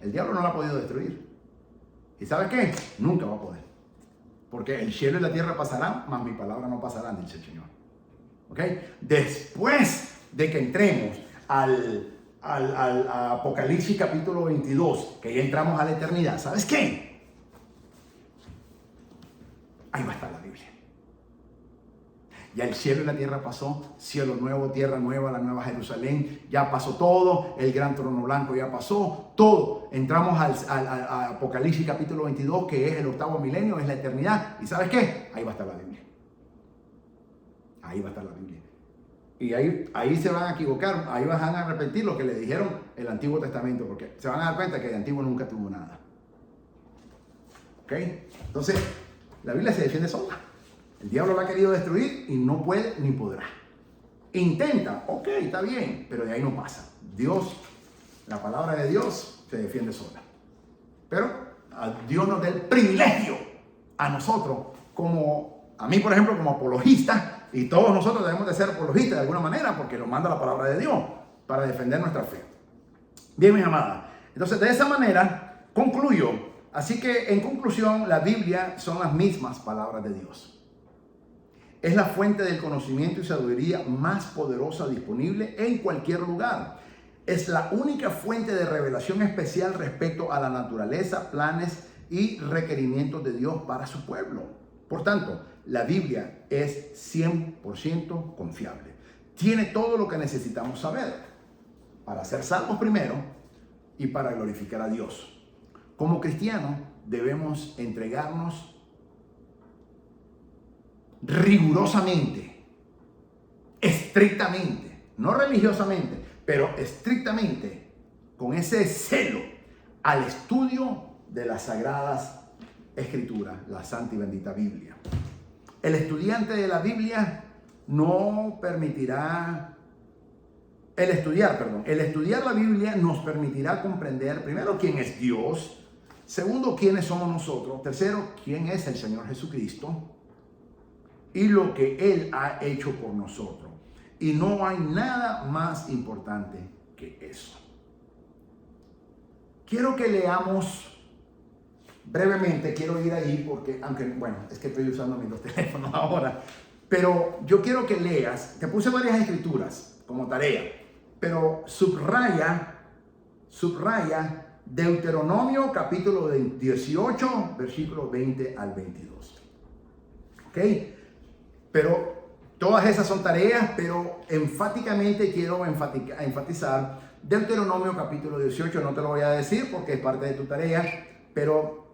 el diablo no la ha podido destruir. ¿Y sabes qué? Nunca va a poder. Porque el cielo y la tierra pasarán, mas mi palabra no pasarán, dice el Señor. ¿Ok? Después de que entremos al Apocalipsis capítulo 22, que ya entramos a la eternidad, ¿sabes qué? Ahí va a estar la Biblia. Ya el cielo y la tierra pasó, cielo nuevo, tierra nueva, la nueva Jerusalén, ya pasó todo, el gran trono blanco ya pasó, todo. Entramos al Apocalipsis capítulo 22, que es el octavo milenio, es la eternidad. ¿Y sabes qué? Ahí va a estar la Biblia. Ahí va a estar la Biblia. Y ahí se van a equivocar, ahí van a repetir lo que le dijeron el Antiguo Testamento, porque se van a dar cuenta que el Antiguo nunca tuvo nada. ¿Ok? Entonces, la Biblia se defiende sola. El diablo la ha querido destruir y no puede ni podrá. Intenta, ok, está bien, pero de ahí no pasa. Dios, la palabra de Dios se defiende sola. Pero a Dios nos da el privilegio a nosotros, como a mí por ejemplo, como apologista, y todos nosotros debemos de ser apologistas de alguna manera, porque lo manda la palabra de Dios para defender nuestra fe. Bien, mis amadas. Entonces, de esa manera concluyo. Así que, en conclusión, la Biblia son las mismas palabras de Dios. Es la fuente del conocimiento y sabiduría más poderosa disponible en cualquier lugar. Es la única fuente de revelación especial respecto a la naturaleza, planes y requerimientos de Dios para su pueblo. Por tanto, la Biblia es 100% confiable. Tiene todo lo que necesitamos saber para ser salvos primero y para glorificar a Dios. Como cristianos debemos entregarnos rigurosamente, estrictamente, no religiosamente, pero estrictamente, con ese celo al estudio de las Sagradas Escrituras, la Santa y Bendita Biblia. El estudiante de la Biblia no permitirá, el estudiar la Biblia nos permitirá comprender, primero, quién es Dios, segundo, quiénes somos nosotros, tercero, quién es el Señor Jesucristo y lo que Él ha hecho por nosotros. Y no hay nada más importante que eso. Quiero que leamos brevemente, quiero ir ahí porque, aunque, bueno, es que estoy usando mis dos teléfonos ahora, pero yo quiero que leas, te puse varias escrituras como tarea, pero subraya Deuteronomio capítulo 18, versículos 20 al 22. ¿Ok? Pero Todas esas son tareas, pero enfáticamente quiero enfatizar Deuteronomio capítulo 18. No te lo voy a decir porque es parte de tu tarea, pero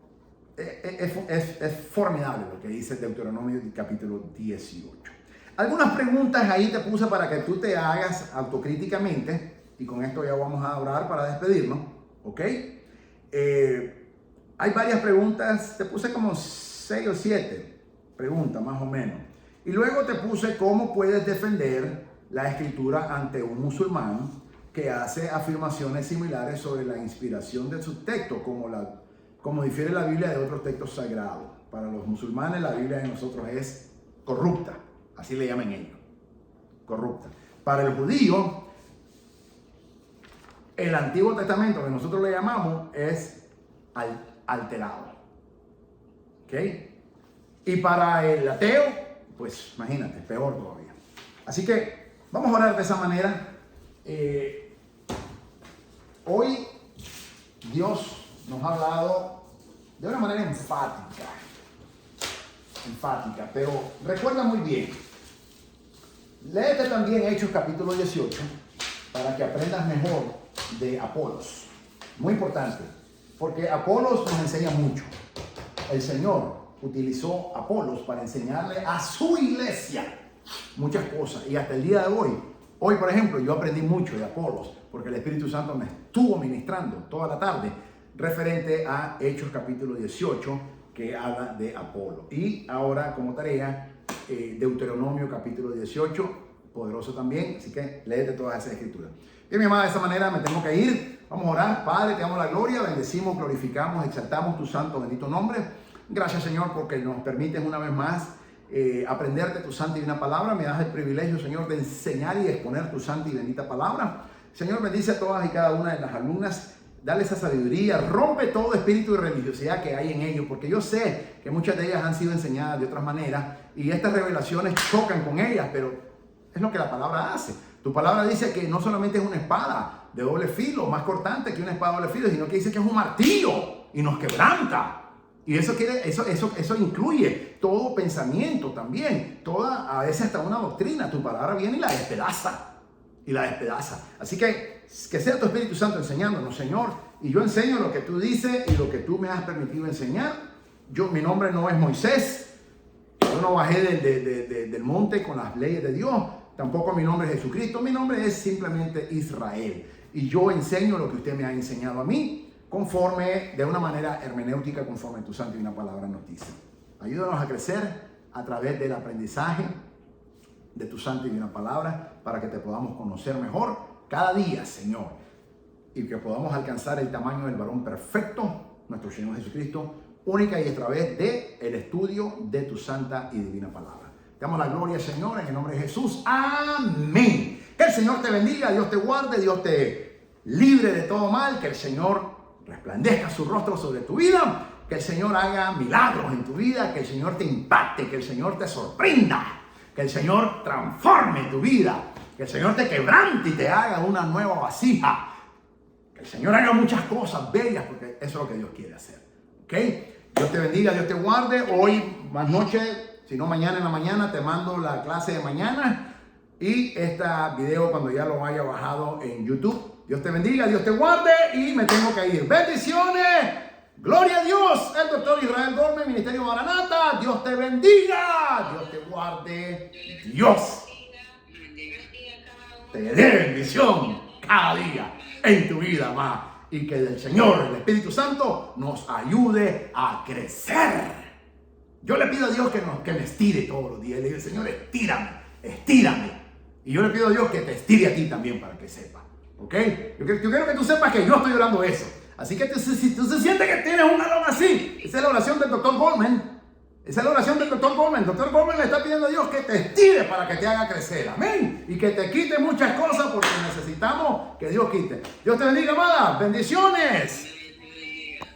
es formidable lo que dice Deuteronomio capítulo 18. Algunas preguntas ahí te puse para que tú te hagas autocríticamente, y con esto ya vamos a orar para despedirnos, ¿ok? Hay varias preguntas, te puse como 6 o 7 preguntas más o menos. Y luego te puse cómo puedes defender la escritura ante un musulmán que hace afirmaciones similares sobre la inspiración de sus textos, como difiere la Biblia de otros textos sagrados. Para los musulmanes la Biblia de nosotros es corrupta, así le llaman ellos, corrupta. Para el judío, el Antiguo Testamento, que nosotros le llamamos, es alterado. ¿Ok? Y para el ateo, pues imagínate, peor todavía. Así que vamos a orar de esa manera. Hoy Dios nos ha hablado de una manera enfática, pero recuerda muy bien, léete también Hechos capítulo 18 para que aprendas mejor de Apolos. Muy importante, porque Apolos nos enseña mucho. El Señor utilizó a Apolos para enseñarle a su iglesia muchas cosas, y hasta el día de hoy por ejemplo, yo aprendí mucho de Apolos, porque el Espíritu Santo me estuvo ministrando toda la tarde referente a Hechos capítulo 18, que habla de Apolo. Y ahora como tarea, Deuteronomio capítulo 18, poderoso también, así que léete todas esas escrituras. Bien, mi amada, de esa manera me tengo que ir. Vamos a orar. Padre, te damos la gloria, bendecimos, glorificamos, exaltamos tu santo bendito nombre. Gracias, Señor, porque nos permites una vez más aprenderte tu santa y divina palabra. Me das el privilegio, Señor, de enseñar y exponer tu santa y bendita palabra. Señor, bendice a todas y cada una de las alumnas. Dale esa sabiduría, rompe todo espíritu de religiosidad que hay en ellos, porque yo sé que muchas de ellas han sido enseñadas de otras maneras y estas revelaciones chocan con ellas, pero es lo que la palabra hace. Tu palabra dice que no solamente es una espada de doble filo, más cortante que una espada de doble filo, sino que dice que es un martillo y nos quebranta. Y eso incluye todo pensamiento también, a veces hasta una doctrina. Tu palabra viene y la despedaza. Así que sea tu Espíritu Santo enseñándonos, Señor. Y yo enseño lo que tú dices y lo que tú me has permitido enseñar. Mi nombre no es Moisés. Yo no bajé del monte con las leyes de Dios. Tampoco mi nombre es Jesucristo. Mi nombre es simplemente Israel. Y yo enseño lo que usted me ha enseñado a mí, de una manera hermenéutica, conforme tu santa y una palabra nos dice. Ayúdanos a crecer a través del aprendizaje de tu santa y una palabra, para que te podamos conocer mejor cada día, Señor, y que podamos alcanzar el tamaño del varón perfecto, nuestro Señor Jesucristo, única y a través del estudio de tu santa y divina palabra. Te damos la gloria, Señor, en el nombre de Jesús. Amén. Que el Señor te bendiga, Dios te guarde, Dios te libre de todo mal, que el Señor resplandezca su rostro sobre tu vida, que el Señor haga milagros en tu vida, que el Señor te impacte, que el Señor te sorprenda, que el Señor transforme tu vida, que el Señor te quebrante y te haga una nueva vasija, que el Señor haga muchas cosas bellas, porque eso es lo que Dios quiere hacer. ¿Ok? Dios te bendiga, Dios te guarde. Hoy, más noche, si no mañana en la mañana, te mando la clase de mañana y este video cuando ya lo haya bajado en YouTube. Dios te bendiga, Dios te guarde y me tengo que ir. Bendiciones. Gloria a Dios. El doctor Israel Goldman, Ministerio Maranata. Dios te bendiga. Dios te guarde. Dios te dé bendición cada día en tu vida más. Y que el Señor, el Espíritu Santo, nos ayude a crecer. Yo le pido a Dios que me estire todos los días. Le digo, Señor, estírame. Y yo le pido a Dios que te estire a ti también para que sepa. ¿Ok? Yo quiero que tú sepas que yo estoy orando eso. Así que si tú se sientes que tienes un alón así, esa es la oración del doctor Goldman. Esa es la oración del doctor Goldman. El doctor Goldman le está pidiendo a Dios que te estire para que te haga crecer. Amén. Y que te quite muchas cosas porque necesitamos que Dios quite. Dios te bendiga, amada. Bendiciones.